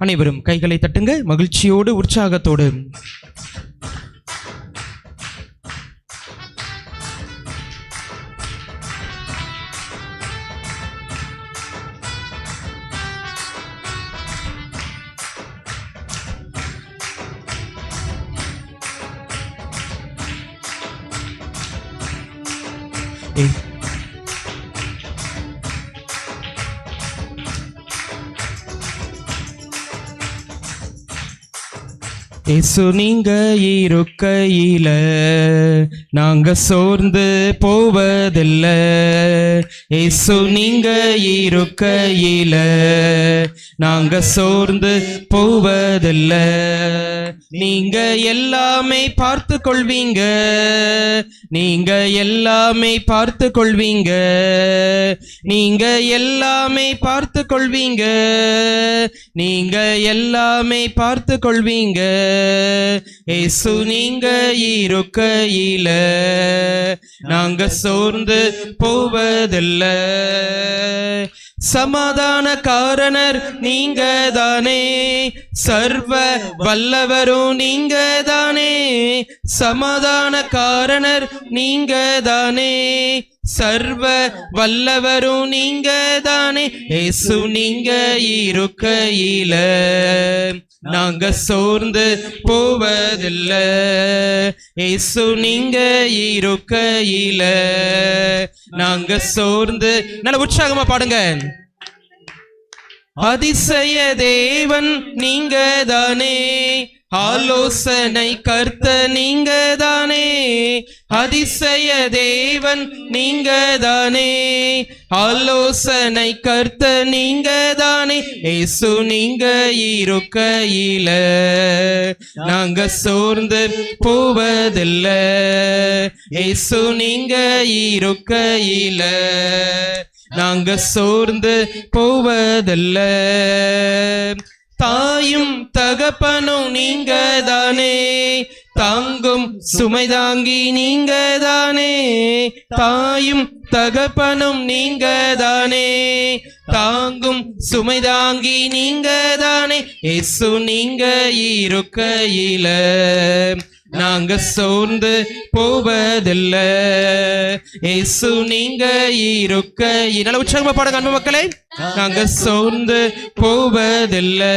அனைவரும் கைகளை தட்டுங்க, மகிழ்ச்சியோடு உற்சாகத்தோடு. இயேசு நீங்க இருக்கையில நாங்க சோர்ந்து போவதில்லை. இயேசு நீங்க இருக்கையில நாங்க சோர்ந்து போவதில்லை. நீங்க எல்லாமே பார்த்து கொள்வீங்க, நீங்க எல்லாமே பார்த்து கொள்வீங்க, நீங்க எல்லாமே பார்த்து கொள்வீங்க, நீங்க எல்லாமே பார்த்து கொள்வீங்க. இயேசு நீங்க இருக்கையில நாங்க சோர்ந்து போவதில்லை. சமாதான காரணர் நீங்க தானே, சர்வ வல்லவரும் நீங்க தானே. சமாதான காரணர் நீங்க தானே, சர்வ வல்லவரும் நீங்க தானே. இயேசு நீங்க இருக்கையில நாங்க சோர்ந்து போவதில்லை. இயேசு நீங்க இருக்கையில நாங்க சோர்ந்து. நல்ல உற்சாகமா பாடுங்க. அதிசய தேவன் நீங்க தானே, ஆலோசனை கர்த்தர் நீங்க தானே. அதிசய தேவன் நீங்க தானே, ஆலோசனை கர்த்தர் நீங்க தானே. இயேசு நீங்க இருக்கையில நாங்க சோர்ந்து போவதில்லை. இயேசு நீங்க இருக்கையில நாங்க சோர்ந்து போவதில்லை. தாயும் தகப்பனும் நீங்க தானே, தாங்கும் சுமை தாங்கி நீங்க தானே. தாயும் தகப்பனும் நீங்க தானே, தாங்கும் சுமை தாங்கி நீங்க தானே. இயேசு நீங்க இருக்கையில நாங்க சோர்ந்து போவதில்லை. இயேசு நீங்க இருக்கையில. நல்ல உற்சாகமா பாடுங்க அன்பு மக்களே. நாங்க சோர்ந்து போவதில்லை.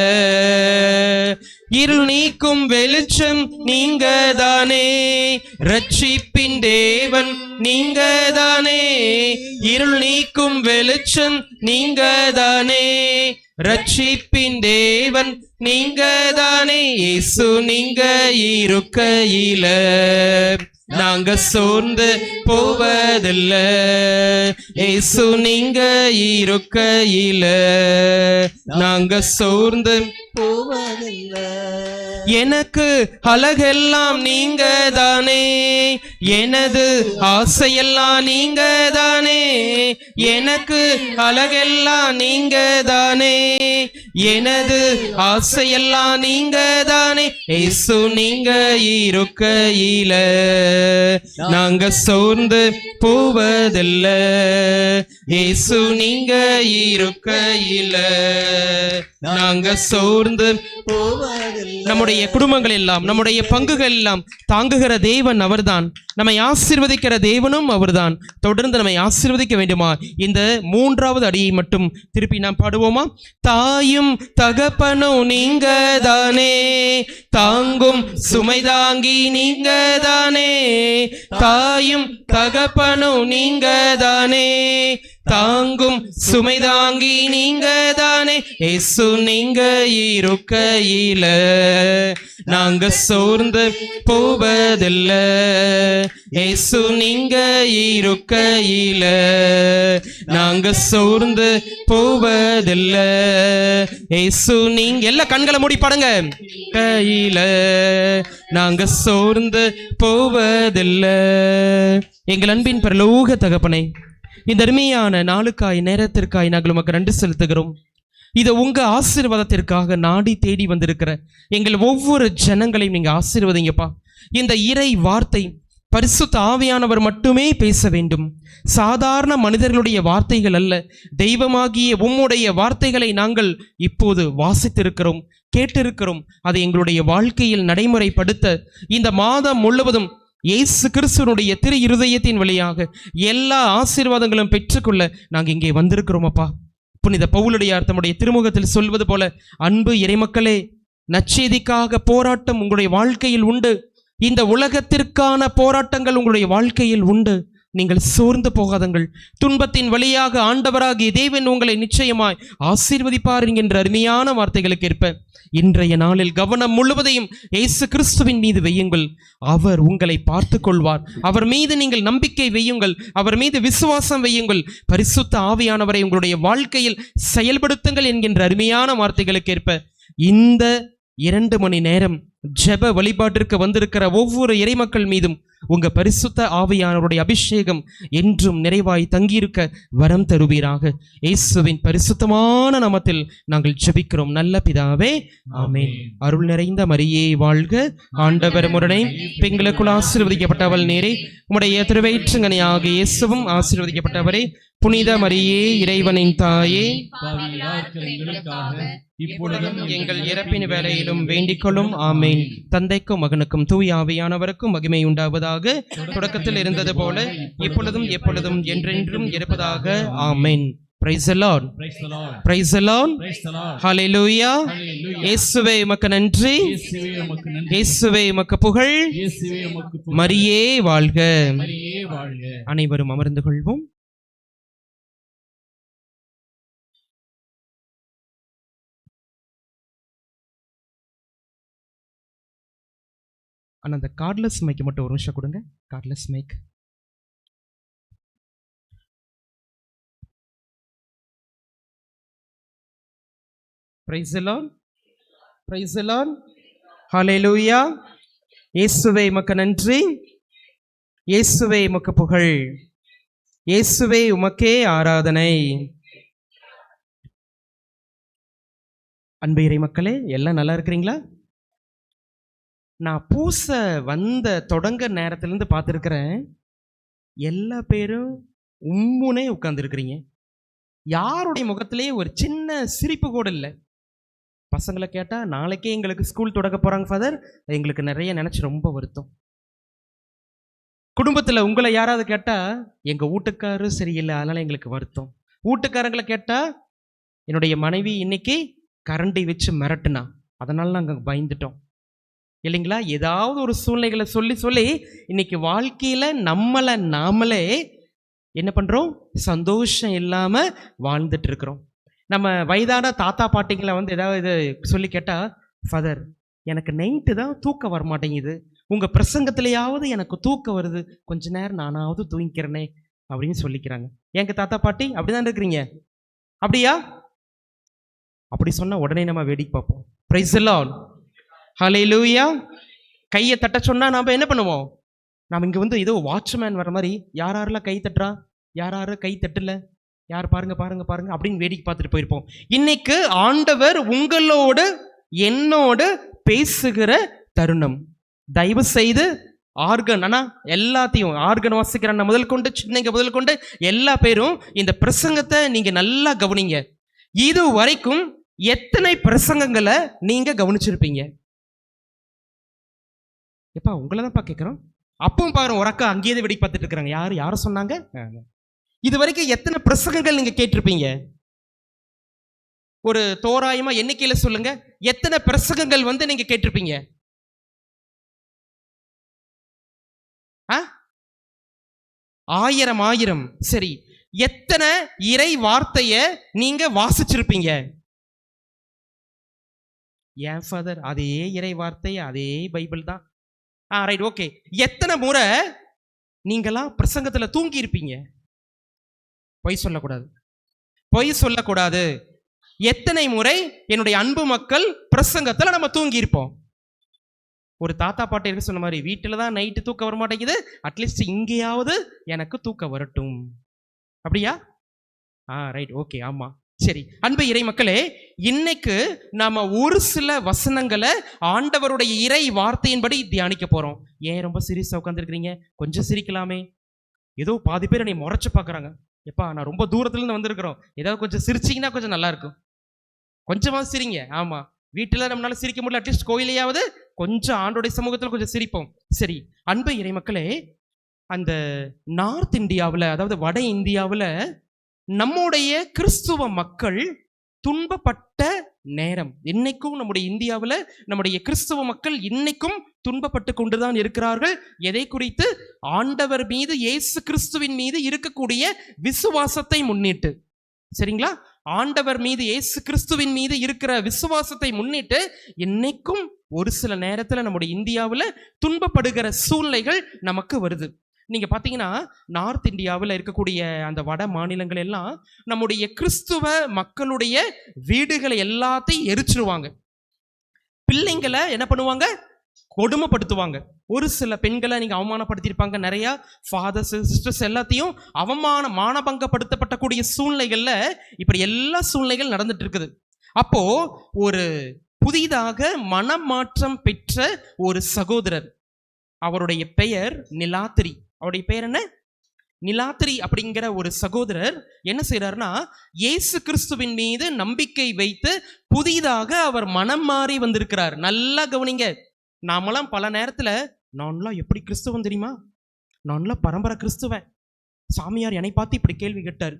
இருள் நீக்கும் வெளிச்சம் நீங்க தானே, ரட்சிப்பின் தேவன் நீங்க தானே. இருள் நீக்கும் வெளிச்சம் நீங்க தானே, ரட்சிப்பின் தேவன் நீங்க தானே. இயேசு நீங்க இருக்கையில நாங்க சோர்ந்து போவதில்லை. இயேசு நீங்க இருக்கையில நாங்க சோர்ந்து போவதில்லை. எனக்கு அழகெல்லாம் நீங்க தானே, எனது ஆசையெல்லாம் நீங்க தானே. எனக்கு அழகெல்லாம் நீங்க தானே, எனது ஆசையெல்லாம் நீங்க தானே. இயேசு நீங்க இருக்கையில நாங்க சோர்ந்து போவதில்லை. இயேசு நீங்க இருக்கையில நாங்க சோர்ந்து போவதில்லை. நம்முடைய குடும்பங்கள் எல்லாம், நம்முடைய பங்குகள் எல்லாம் தாங்குகிற தேவன் அவர்தான். நம்மை ஆசீர்வதிக்கிற தேவனும் அவர்தான். தொடர்ந்து நம்மை ஆசீர்வதிக்க வேண்டுமா? இந்த மூன்றாவது அடியை மட்டும் திருப்பி நாம் பாடுவோமா? தாயும் தகப்பனும் நீங்க தானே, தாங்கும் சுமை தாங்கி நீங்க தானே. தாயும் தகப்பனும் நீங்க தானே, தாங்கும் சுமை தாங்கி நீங்க தானே. இயேசு நீங்க இருக்கையில நாங்க சோர்ந்து போவதில்லை. இயேசு நீங்க இருக்கையில நாங்க சோர்ந்து போவதில்லை. இயேசு நீங்க. எல்லா கண்களை மூடி பாடுங்க. கையில நாங்க சோர்ந்து போவதில்லை. எங்கள் அன்பின் பரலோக தகப்பனே, இந்த அருமையான நாளுக்காய் நேரத்திற்காய் நாங்கள் உமக்கு நன்றி செலுத்துகிறோம். இது உங்க ஆசீர்வாதத்திற்காக நாடி தேடி வந்திருக்கிற எங்கள் ஒவ்வொரு ஜனங்களையும் நீங்க ஆசீர்வதிங்கப்பா. இந்த இறை வார்த்தை பரிசுத்த ஆவியானவர் மட்டுமே பேச வேண்டும். சாதாரண மனிதர்களுடைய வார்த்தைகள் அல்ல, தெய்வமாகிய உம்முடைய வார்த்தைகளை நாங்கள் இப்போது வாசித்திருக்கிறோம், கேட்டிருக்கிறோம். அதை எங்களுடைய வாழ்க்கையில் நடைமுறைப்படுத்த இந்த மாதம் முழுவதும் இயேசு கிறிஸ்துவனுடைய திரு இருதயத்தின் வழியாக எல்லா ஆசீர்வாதங்களும் பெற்றுக்கொள்ள நாங்கள் இங்கே வந்திருக்கிறோம். அப்பா, புனித பவுலடியார் தம்முடைய திருமுகத்தில் சொல்வது போல, அன்பு இறைமக்களே, நற்செய்திக்காக போராட்டம் உங்களுடைய வாழ்க்கையில் உண்டு. இந்த உலகத்திற்கான போராட்டங்கள் உங்களுடைய வாழ்க்கையில் உண்டு. நீங்கள் சோர்ந்து போகாதங்கள். துன்பத்தின் வழியாக ஆண்டவராகிய தேவன் உங்களை நிச்சயமாய் ஆசீர்வதிப்பார் என்கின்ற அருமையான வார்த்தைகளுக்கு ஏற்ப இன்றைய நாளில் கவனம் முழுவதையும் இயேசு கிறிஸ்துவின் மீது வையுங்கள். அவர் உங்களை பார்த்து கொள்வார். அவர் மீது நீங்கள் நம்பிக்கை வையுங்கள். அவர் மீது விசுவாசம் வையுங்கள். பரிசுத்த ஆவியானவரை உங்களுடைய வாழ்க்கையில் செயல்படுத்துங்கள் என்கின்ற அருமையான வார்த்தைகளுக்கு ஏற்ப இந்த 2 மணி நேரம் ஜெப வழிபாட்டிற்கு வந்திருக்கிற ஒவ்வொரு இறைமக்கள் மீதும் உங்க பரிசுத்த ஆவியானவருடைய அபிஷேகம் என்றும் நிறைவாய் தங்கியிருக்க வரம் தருவீராக. இயேசுவின் பரிசுத்தமான நாமத்தில் நாங்கள் ஜெபிக்கிறோம் நல்ல பிதாவே, ஆமென். அருள் நிறைந்த மரியே வாழ்க, ஆண்டவர் முரணை பெண்களுக்குள் ஆசீர்வதிக்கப்பட்டவள் நேரே, உம்முடைய திருவயிற்றுங்கனியாக இயேசுவும் ஆசீர்வதிக்கப்பட்டவரே. புனித மரியே, இறைவனின் தாயே, இப்பொழுதும் எங்கள் இறப்பின் வேளையிலும் வேண்டிக்கொள்ளும். ஆமேன். தந்தைக்கும் மகனுக்கும் தூய ஆவியானவருக்கும் மகிமை உண்டாவதாக. தொடக்கத்தில் இருந்தது போல இப்பொழுதும் எப்பொழுதும் என்றென்றும் இருப்பதாக. ஆமேன். Praise the Lord. Praise the Lord. Hallelujah. இயேசுவே உமக்கு நன்றி. இயேசுவே உமக்கு புகழ். மரியே வாழ்க. அனைவரும் அமர்ந்து கொள்வோம். ஆனால் அந்த கார்ட்லெஸ் மைக்கு மட்டும் ஒரு நிமிஷம் கொடுங்க. Cordless mic. Praise the lord. Praise the lord. Hallelujah. இயேசுவே உமக்கு நன்றி. இயேசுவே உமக்கு புகழ். இயேசுவே உமக்கே ஆராதனை. அன்பு இறை மக்களே, எல்லாம் நல்லா இருக்கிறீங்களா? நான் பூச வந்த தொடங்க நேரத்திலேருந்து பார்த்துருக்கிறேன், எல்லா பேரும் உம்முனே உட்கார்ந்துருக்கிறீங்க. யாருடைய முகத்திலேயே ஒரு சின்ன சிரிப்பு கூட இல்லை. பசங்களை கேட்டால் நாளைக்கே எங்களுக்கு ஸ்கூல் தொடங்க போகிறாங்க ஃபாதர், எங்களுக்கு நிறைய நினச்சி ரொம்ப வருத்தம். குடும்பத்தில் உங்களை யாராவது கேட்டால் எங்கள் வீட்டுக்காரரும் சரியில்லை, அதனால் எங்களுக்கு வருத்தம். வீட்டுக்காரங்களை கேட்டால் என்னுடைய மனைவி இன்னைக்கு கரண்டி வச்சு மிரட்டுனா, அதனால நாங்கள் பயந்துட்டோம் இல்லைங்களா? ஏதாவது ஒரு சூழ்நிலைகளை சொல்லி சொல்லி இன்னைக்கு வாழ்க்கையில் நம்மளை நாமளே என்ன பண்ணுறோம்? சந்தோஷம் இல்லாமல் வாழ்ந்துட்டு இருக்கிறோம். நம்ம வயதான தாத்தா பாட்டிங்களை ஏதாவது இது சொல்லி கேட்டால், ஃபாதர் எனக்கு நைட்டு தான் தூக்கம் வர மாட்டேங்குது, உங்கள் பிரசங்கத்திலேயாவது எனக்கு தூக்கம் வருது, கொஞ்ச நேரம் நானாவது தூங்கிக்கிறேனே அப்படின்னு சொல்லிக்கிறாங்க. எங்கள் தாத்தா பாட்டி அப்படிதான் இருக்கிறீங்க. அப்படியா? அப்படி சொன்னால் உடனே நம்ம வேடிக்கை பார்ப்போம். Praise the lord. ஹல்லேலூயா. கையை தட்ட சொன்னால் நாம் என்ன பண்ணுவோம்? நாம் இங்கே ஏதோ வாட்ச்மேன் வர மாதிரி யாரெல்லாம் கை தட்டுறா, யார் கை தட்டல, யார் பாருங்க பாருங்க பாருங்க அப்படின்னு வேடிக்கை பார்த்துட்டு போயிருப்போம். இன்னைக்கு ஆண்டவர் உங்களோடு என்னோடு பேசுகிற தருணம். தயவு செய்து ஆர்கன் எல்லாத்தையும் ஆர்கன் வாசிக்கிற முதல் கொண்டு சின்னங்க முதல் கொண்டு எல்லா பேரும் இந்த பிரசங்கத்தை நீங்க நல்லா கவனிங்க. இது வரைக்கும் எத்தனை பிரசங்கங்களை நீங்க கவனிச்சிருப்பீங்க? எப்பா உங்களை தான்ப்பா கேட்குறோம். அப்பவும் பாருங்க, ஒரு அக்கா அங்கேயே வெடி பார்த்துட்டு இருக்கிறாங்க. யாரை சொன்னாங்க? இது வரைக்கும் எத்தனை பிரசங்கங்கள் நீங்க கேட்டிருப்பீங்க? ஒரு தோராயமா எண்ணிக்கையில சொல்லுங்க, எத்தனை பிரசங்கங்கள் நீங்க கேட்டிருப்பீங்க? ஆயிரம். சரி, எத்தனை இறை வார்த்தைய நீங்க வாசிச்சிருப்பீங்க? ஏன் ஃபாதர், அதே இறை வார்த்தை, அதே பைபிள் தான். Right, okay. எத்தனை முறை நீங்களாம் பிரசங்கத்துல தூங்கி இருப்பீங்க? பொய் சொல்லக்கூடாது. எத்தனை முறை என்னுடைய அன்பு மக்கள் பிரசங்கத்துல நம்ம தூங்கி இருப்போம்? ஒரு தாத்தா பாட்டி இருக்கு சொன்ன மாதிரி, வீட்டுல தான் நைட்டு தூக்கம் வர மாட்டேங்குது, அட்லீஸ்ட் இங்கேயாவது எனக்கு தூக்கம் வரட்டும். அப்படியா? Right, okay. ஆமா, சரி, அன்பு இறை மக்களே, இன்னைக்கு நாம ஒரு சில வசனங்களை ஆண்டவருடைய இறை வார்த்தையின்படி தியானிக்க போறோம். ஏன் ரொம்ப சீரியஸா உட்காந்துருக்கீங்க? கொஞ்சம் சிரிக்கலாமே. ஏதோ பாதி பேர் என்னை முறைச்சு பார்க்குறாங்க. எப்பா, நான் ரொம்ப தூரத்துல இருந்து வந்திருக்கிறோம், ஏதாவது கொஞ்சம் சிரிச்சிங்கன்னா கொஞ்சம் நல்லா இருக்கும். கொஞ்சமா சிரிங்க. ஆமா, வீட்டில் நம்மளால சிரிக்க முடியல, அட்லீஸ்ட் கோயிலையாவது கொஞ்சம் ஆண்டோடைய சமூகத்தில் கொஞ்சம் சிரிப்போம். சரி, அன்பு இறை மக்களே, அந்த நார்த் இந்தியாவில், அதாவது வட இந்தியாவில் நம்முடைய கிறிஸ்துவ மக்கள் துன்பப்பட்ட நேரம். இன்னைக்கும் நம்முடைய இந்தியாவில் நம்முடைய கிறிஸ்துவ மக்கள் இன்னைக்கும் துன்பப்பட்டு கொண்டுதான் இருக்கிறார்கள். எதை குறித்து? ஆண்டவர் மீது, இயேசு கிறிஸ்துவின் மீது இருக்கக்கூடிய விசுவாசத்தை முன்னிட்டு. சரிங்களா? ஆண்டவர் மீது, இயேசு கிறிஸ்துவின் மீது இருக்கிற விசுவாசத்தை முன்னிட்டு இன்னைக்கும் ஒரு சில நேரத்தில் நம்முடைய இந்தியாவில் துன்பப்படுகிற சூழ்நிலைகள் நமக்கு வருது. நீங்க பாத்தீங்கன்னா, நார்த் இந்தியாவில் இருக்கக்கூடிய அந்த வட மாநிலங்கள் எல்லாம் நம்முடைய கிறிஸ்துவ மக்களுடைய வீடுகளை எல்லாத்தையும் எரிச்சிருவாங்க. பிள்ளைங்களை என்ன பண்ணுவாங்க? கொடுமைப்படுத்துவாங்க. ஒரு சில பெண்களை நீங்க அவமானப்படுத்தியிருப்பாங்க. நிறைய ஃபாதர்ஸ், சிஸ்டர்ஸ் எல்லாத்தையும் மானபங்கப்படுத்தப்படக்கூடிய சூழ்நிலைகள்ல இப்படி எல்லா சூழ்நிலைகள் நடந்துட்டு இருக்குது. அப்போ ஒரு புதிதாக மனமாற்றம் பெற்ற ஒரு சகோதரர், அவருடைய பெயர் நிலாத்திரி. அவருடைய பெயர் என்ன? நிலாத்திரி அப்படிங்கிற ஒரு சகோதரர் என்ன செய்யறாருன்னா, இயேசு கிறிஸ்துவின் மீது நம்பிக்கை வைத்து புதிதாக அவர் மனம் மாறி வந்திருக்கிறார். நல்லா கவனிங்க. நாமெல்லாம் பல நேரத்துல, நான்லாம் எப்படி கிறிஸ்துவன் தெரியுமா, நான்லாம் பரம்பரை கிறிஸ்துவன், சாமியார் என்னை பார்த்து இப்படி கேள்வி கேட்டார்,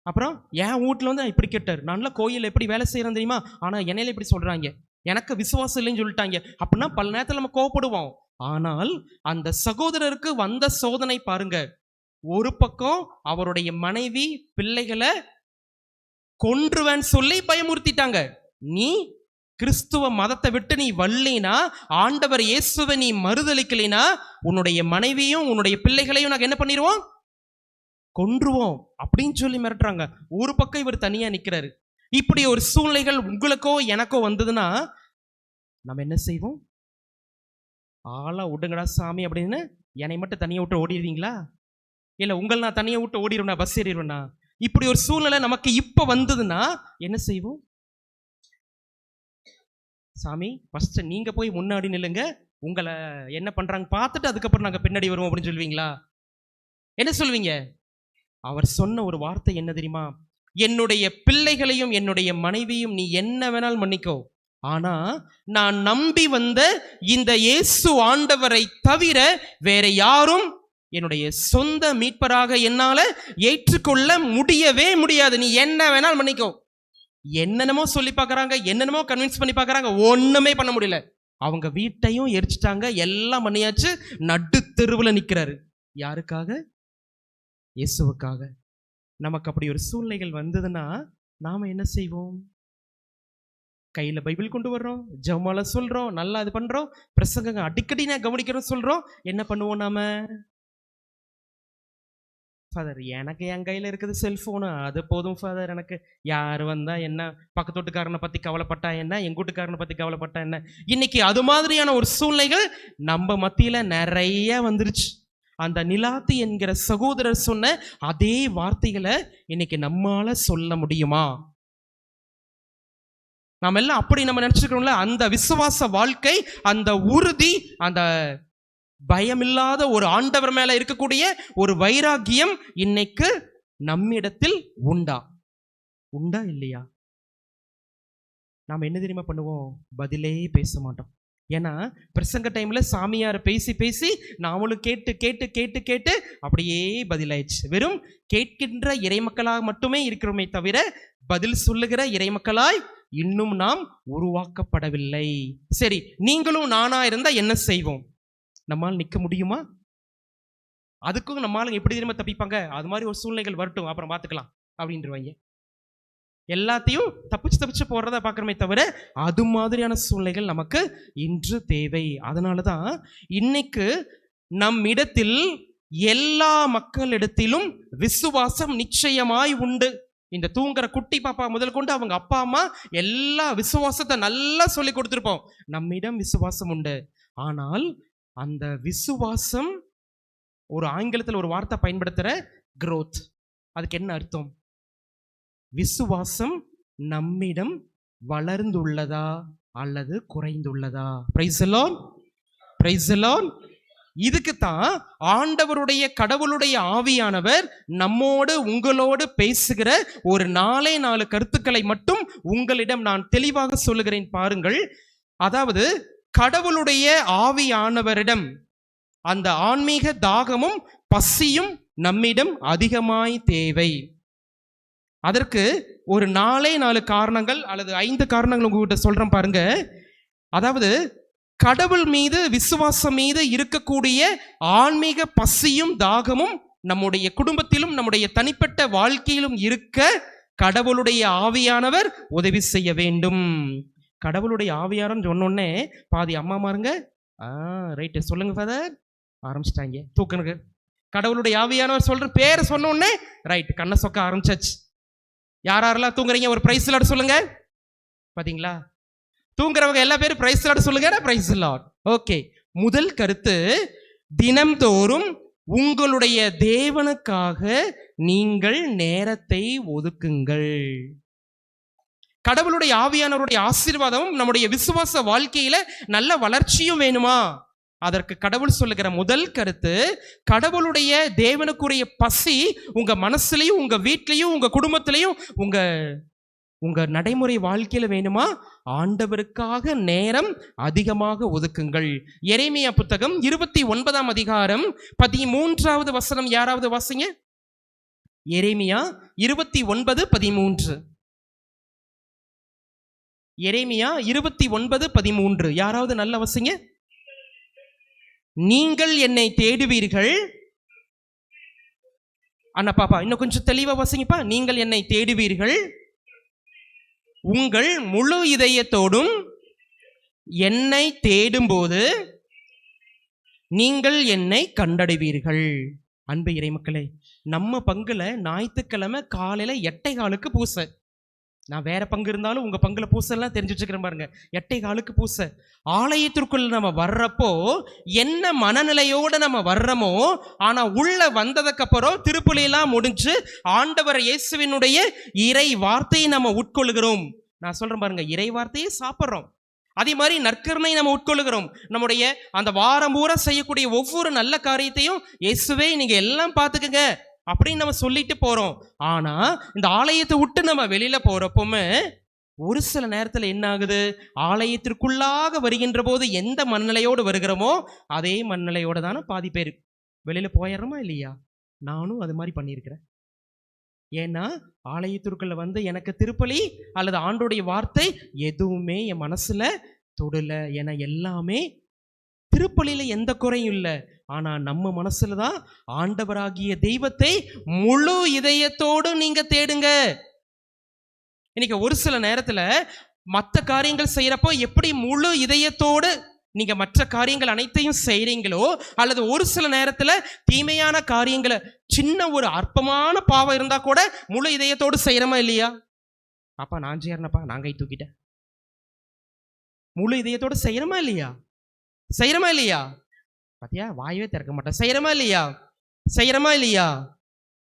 அப்புறம் என் வீட்டுல வந்து இப்படி கேட்டார், நான்லாம் கோயில் எப்படி வேலை செய்யறேன் தெரியுமா, ஆனா என்னையில இப்படி சொல்றாங்க, எனக்கு விசுவாசம் இல்லைன்னு சொல்லிட்டாங்க அப்படின்னா பல நேரத்தில் நம்ம கோவப்படுவோம். ஆனால் அந்த சகோதரருக்கு வந்த சோதனை பாருங்க. ஒரு பக்கம் அவருடைய மனைவி பிள்ளைகளை கொன்றுவேன்னு சொல்லி பயமுறுத்திட்டாங்க. நீ கிறிஸ்துவ மதத்தை விட்டு நீ வல்லினா, ஆண்டவர் இயேசுவை நீ மறுதலிக்கலினா, உன்னுடைய மனைவியும் உன்னுடைய பிள்ளைகளையும் நாங்கள் என்ன பண்ணிடுவோம்? கொன்றுவோம் அப்படின்னு சொல்லி மிரட்டுறாங்க. ஒரு பக்கம் இவர் தனியா நிற்கிறாரு. இப்படி ஒரு சூழ்நிலைகள் உங்களுக்கோ எனக்கோ வந்ததுன்னா நம்ம என்ன செய்வோம்? ஆளா விடுங்கடா சாமி அப்படின்னு என்னை மட்டும் தனியாக விட்டு ஓடிடுவீங்களா? இல்லை உங்களை நான் தனியாக விட்டு ஓடிடுவேனா, பஸ் ஏறிடுவேனா? இப்படி ஒரு சூழ்நிலை நமக்கு இப்போ வந்ததுன்னா என்ன செய்வோம்? சாமி ஃபர்ஸ்ட் நீங்க போய் முன்னாடி நில்லுங்க, உங்களை என்ன பண்றாங்க பார்த்துட்டு அதுக்கப்புறம் நாங்கள் பின்னாடி வருவோம் அப்படின்னு சொல்லுவீங்களா? என்ன சொல்வீங்க? அவர் சொன்ன ஒரு வார்த்தை என்ன தெரியுமா? என்னுடைய பிள்ளைகளையும் என்னுடைய மனைவியும் நீ என்ன வேணாலும் மன்னிக்கோ, ஆனா நான் நம்பி வந்த இந்த இயேசு ஆண்டவரை தவிர வேற யாரும் என்னுடைய சொந்த மீட்பராக என்னால ஏற்றுக்கொள்ள முடியவே முடியாது. நீ என்ன வேணாலும் மன்னிக்கோ. என்னென்னமோ சொல்லி பார்க்கறாங்க, என்னென்னமோ கன்வின்ஸ் பண்ணி பார்க்கறாங்க, ஒண்ணுமே பண்ண முடியல. அவங்க வீட்டையும் எரிச்சிட்டாங்க, எல்லாம் பண்ணியாச்சு. நடு தெருவில் நிற்கிறாரு. யாருக்காக? இயேசுவுக்காக. நமக்கு அப்படி ஒரு சூழ்நிலைகள் வந்ததுன்னா நாம என்ன செய்வோம்? கையில் பைபிள் கொண்டு வர்றோம், ஜெபமாலை சொல்றோம், நல்லா இது பண்றோம், பிரசங்க அடிக்கடி நான் கவனிக்கிறோம் சொல்றோம். என்ன பண்ணுவோம் நாம? ஃபாதர் எனக்கு என் கையில் இருக்குது செல்ஃபோனு, அது போதும் ஃபாதர், எனக்கு யார் வந்தா என்ன, பக்கத்து வீட்டுக்காரனை பற்றி கவலைப்பட்டா என்ன, எங்கள் வீட்டுக்காரனை பற்றி கவலைப்பட்டா என்ன. இன்னைக்கு அது மாதிரியான ஒரு சூழ்நிலைகள் நம்ம மத்தியில் நிறைய வந்துருச்சு. அந்த நிலாத்தி என்கிற சகோதரர் சொன்ன அதே வார்த்தைகளை இன்னைக்கு நம்மால சொல்ல முடியுமா? நாம் எல்லாம் அப்படி நம்ம நினைச்சுக்கிறோம்ல. அந்த விசுவாச வாழ்க்கை, அந்த உறுதி, அந்த பயமில்லாத ஒரு ஆண்டவர் மேல இருக்கக்கூடிய ஒரு வைராகியம் இன்னைக்கு நம்மிடத்தில் உண்டா? உண்டா இல்லையா? நாம் என்ன தெரியுமா பண்ணுவோம்? பதிலே பேச மாட்டோம். ஏன்னா பிரசங்க டைம்ல சாமியார் பேசி பேசி நாமளும் கேட்டு கேட்டு கேட்டு கேட்டு அப்படியே பதிலாயிடுச்சு. வெறும் கேட்கின்ற இறைமக்களாக மட்டுமே இருக்கிறோமே தவிர பதில் சொல்லுகிற இறைமக்களாய் இன்னும் நாம் உருவாக்கப்படவில்லை. சரி, நீங்களும் நானா இருந்தா என்ன செய்வோம்? நம்மால் நிற்க முடியுமா? அதுக்கும் நம்மால எப்படி தெரியுமா தப்பிப்பாங்க? அது மாதிரி ஒரு சூழ்நிலைகள் வரட்டும், அப்புறம் பார்த்துக்கலாம் அப்படின்றவாங்க. எல்லாத்தையும் தப்பிச்சு தப்பிச்சு போறதா பார்க்குறமே தவிர அது மாதிரியான சூழ்நிலைகள் நமக்கு இன்று தேவை. அதனால தான் இன்னைக்கு நம் இடத்தில் எல்லா மக்களிடத்திலும் விசுவாசம் நிச்சயமாய் உண்டு. இந்த தூங்குற குட்டி பாப்பா முதல் கொண்டு அவங்க அப்பா அம்மா எல்லா விசுவாசத்தை நல்லா சொல்லி கொடுத்துருப்போம். நம்மிடம் விசுவாசம் உண்டு. ஆனால் அந்த விசுவாசம், ஒரு ஆங்கிலத்தில் ஒரு வார்த்தை பயன்படுத்துகிற growth, அதுக்கு என்ன அர்த்தம்? விசுவாசம் நம்மிடம் வளர்ந்துள்ளதா அல்லது குறைந்துள்ளதா? Praise the lord, praise the lord. இதுக்குத்தான் ஆண்டவருடைய கடவுளுடைய ஆவியானவர் நம்மோடு உங்களோடு பேசுகிற ஒரு 4 கருத்துக்களை மட்டும் உங்களிடம் நான் தெளிவாக சொல்லுகிறேன் பாருங்கள். அதாவது கடவுளுடைய ஆவியானவரிடம் அந்த ஆன்மீக தாகமும் பசியும் நம்மிடம் அதிகமாய் தேவை. அதற்கு ஒரு 4 காரணங்கள் அல்லது 5 காரணங்கள் உங்ககிட்ட சொல்றேன் பாருங்க. அதாவது கடவுள் மீது விசுவாசம் மீது இருக்கக்கூடிய ஆன்மீக பசியும் தாகமும் நம்முடைய குடும்பத்திலும் நம்முடைய தனிப்பட்ட வாழ்க்கையிலும் இருக்க கடவுளுடைய ஆவியானவர் உதவி செய்ய வேண்டும். கடவுளுடைய ஆவியானவர் சொன்னோடனே பாதி அம்மாமாருங்க ரைட்டு சொல்லுங்க ஃபாதர் ஆரம்பிச்சிட்டாங்க தூக்கனுக்கு. கடவுளுடைய ஆவியானவர் சொல்ற பேரை சொன்னோடனே ரைட் கண்ணை சொக்க ஆரம்பிச்சாச்சு. யாரெல்லாம் தூங்குறீங்க ஒரு பிரைஸ் லார்ட் சொல்லுங்க. பாத்தீங்களா, தூங்குறவங்க எல்லா பேரும் பிரைஸ் லார்ட் சொல்லுங்க. Praise Lord. ஓகே, முதல் கருத்து, தினம்தோறும் உங்களுடைய தேவனுக்காக நீங்கள் நேரத்தை ஒதுக்குங்கள். கடவுளுடைய ஆவியானவருடைய ஆசீர்வாதமும் நம்முடைய விசுவாச வாழ்க்கையில நல்ல வளர்ச்சியும் வேணுமா? அதற்கு கடவுள் சொல்லுகிற முதல் கருத்து, கடவுளுடைய தேவனுக்குரிய பசி உங்க மனசுலையும் உங்க வீட்லையும் உங்க குடும்பத்திலையும் உங்க நடைமுறை வாழ்க்கையில வேணுமா? ஆண்டவருக்காக நேரம் அதிகமாக ஒதுக்குங்கள். எரேமியா புத்தகம் 29ஆம் அதிகாரம் 13வது வசனம் யாராவது வாசிங்க. எரேமியா 29:13. எரேமியா 29:13 யாராவது நல்ல வசிங்க. நீங்கள் என்னை தேடுவீர்கள். அண்ணா பாப்பா இன்னும் கொஞ்சம் தெளிவா வசிங்கப்பா. நீங்கள் என்னை தேடுவீர்கள், உங்கள் முழு இதயத்தோடும் என்னை தேடும்போது நீங்கள் என்னை கண்டடைவீர்கள். அன்பு இறைமக்களே, நம்ம பங்குல ஞாயிற்றுக்கிழமை காலையில 8:15 பூசை. நான் வேற பங்கு இருந்தாலும் உங்க பங்குல பூசெல்லாம் தெரிஞ்சு வச்சுக்கிறேன் பாருங்க. 8:15 பூசை. ஆலயத்திற்குள்ள நம்ம வர்றப்போ என்ன மனநிலையோட நம்ம வர்றோமோ, ஆனா உள்ள வந்ததுக்கு அப்புறம் திருப்பலியெல்லாம் முடிஞ்சு ஆண்டவர் இயேசுவினுடைய இறை வார்த்தையை நம்ம உட்கொள்கிறோம். நான் சொல்றேன் பாருங்க, இறை வார்த்தையை சாப்பிட்றோம். அதே மாதிரி நற்கருணை நம்ம உட்கொள்கிறோம். நம்முடைய அந்த வாரம் பூரா செய்யக்கூடிய ஒவ்வொரு நல்ல காரியத்தையும் இயேசுவே நீங்க எல்லாம் பார்த்துக்குங்க அப்படின்னு நம்ம சொல்லிட்டு போறோம். ஆனா இந்த ஆலயத்தை விட்டு நம்ம வெளியில போறப்போமே ஒரு சில நேரத்தில் என்ன ஆகுது, ஆலயத்திற்குள்ளாக வருகின்ற போது எந்த மனநிலையோடு வருகிறோமோ அதே மனநிலையோட தானே பாதி பேர் வெளியில போயிடுறோமா இல்லையா? நானும் அது மாதிரி பண்ணியிருக்கிறேன். ஏன்னா ஆலயத்திற்குள்ள வந்து எனக்கு திருப்பலி அல்லது ஆண்டோடைய வார்த்தை எதுவுமே என் மனசுல தொடல. ஏன்னா எல்லாமே திருப்பலியில எந்த குறையும் இல்லை. ஆனா நம்ம மனசுல தான் ஆண்டவராகிய தெய்வத்தை முழு இதயத்தோடு நீங்க தேடுங்க. இன்னைக்கு ஒரு சில நேரத்துல மற்ற காரியங்கள் செய்யறப்போ எப்படி முழு இதயத்தோடு நீங்க மற்ற காரியங்கள் அனைத்தையும் செய்றீங்களோ, அல்லது ஒரு சில நேரத்துல தீமையான காரியங்களை சின்ன ஒரு அற்பமான பாவம் இருந்தா கூட முழு இதயத்தோடு செய்யறமா இல்லையா? அப்பா நான் செய்யறேனப்பா, நான் கை தூக்கிட்டேன். முழு இதயத்தோடு செய்யறமா இல்லையா? செய்யறமா இல்லையா? பாத்தியா, வாயவே திறக்க மாட்டேன். செய்யறமா இல்லையா? செய்யறமா இல்லையா?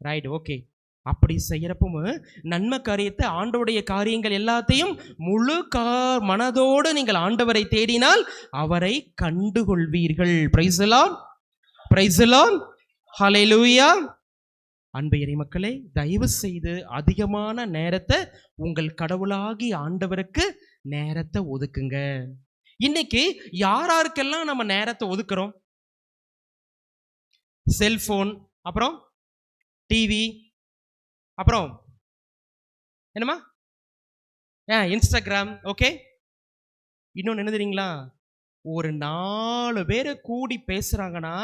Right, okay. அப்படி செய்யறப்போ நன்மை காரியத்தை ஆண்டவருடைய காரியங்கள் எல்லாத்தையும் முழு மனதோடு நீங்கள் ஆண்டவரை தேடினால் அவரை கண்டுகொள்வீர்கள். Praise the lord, praise the lord, hallelujah. அன்பு இறைமக்களே, தயவு செய்து அதிகமான நேரத்தை உங்கள் கடவுளாகி ஆண்டவருக்கு நேரத்தை ஒதுக்குங்க. இன்னைக்கு யாராருக்கெல்லாம் நம்ம நேரத்தை ஒதுக்குறோம்? செல்போன், அப்புறம் டிவி, அப்புறம் என்னமா இன்ஸ்டாகிராம், ஓகே. இன்னொன்று என்ன தெரியுங்களா? ஒரு 4 பேர் கூடி பேசுறாங்கன்னா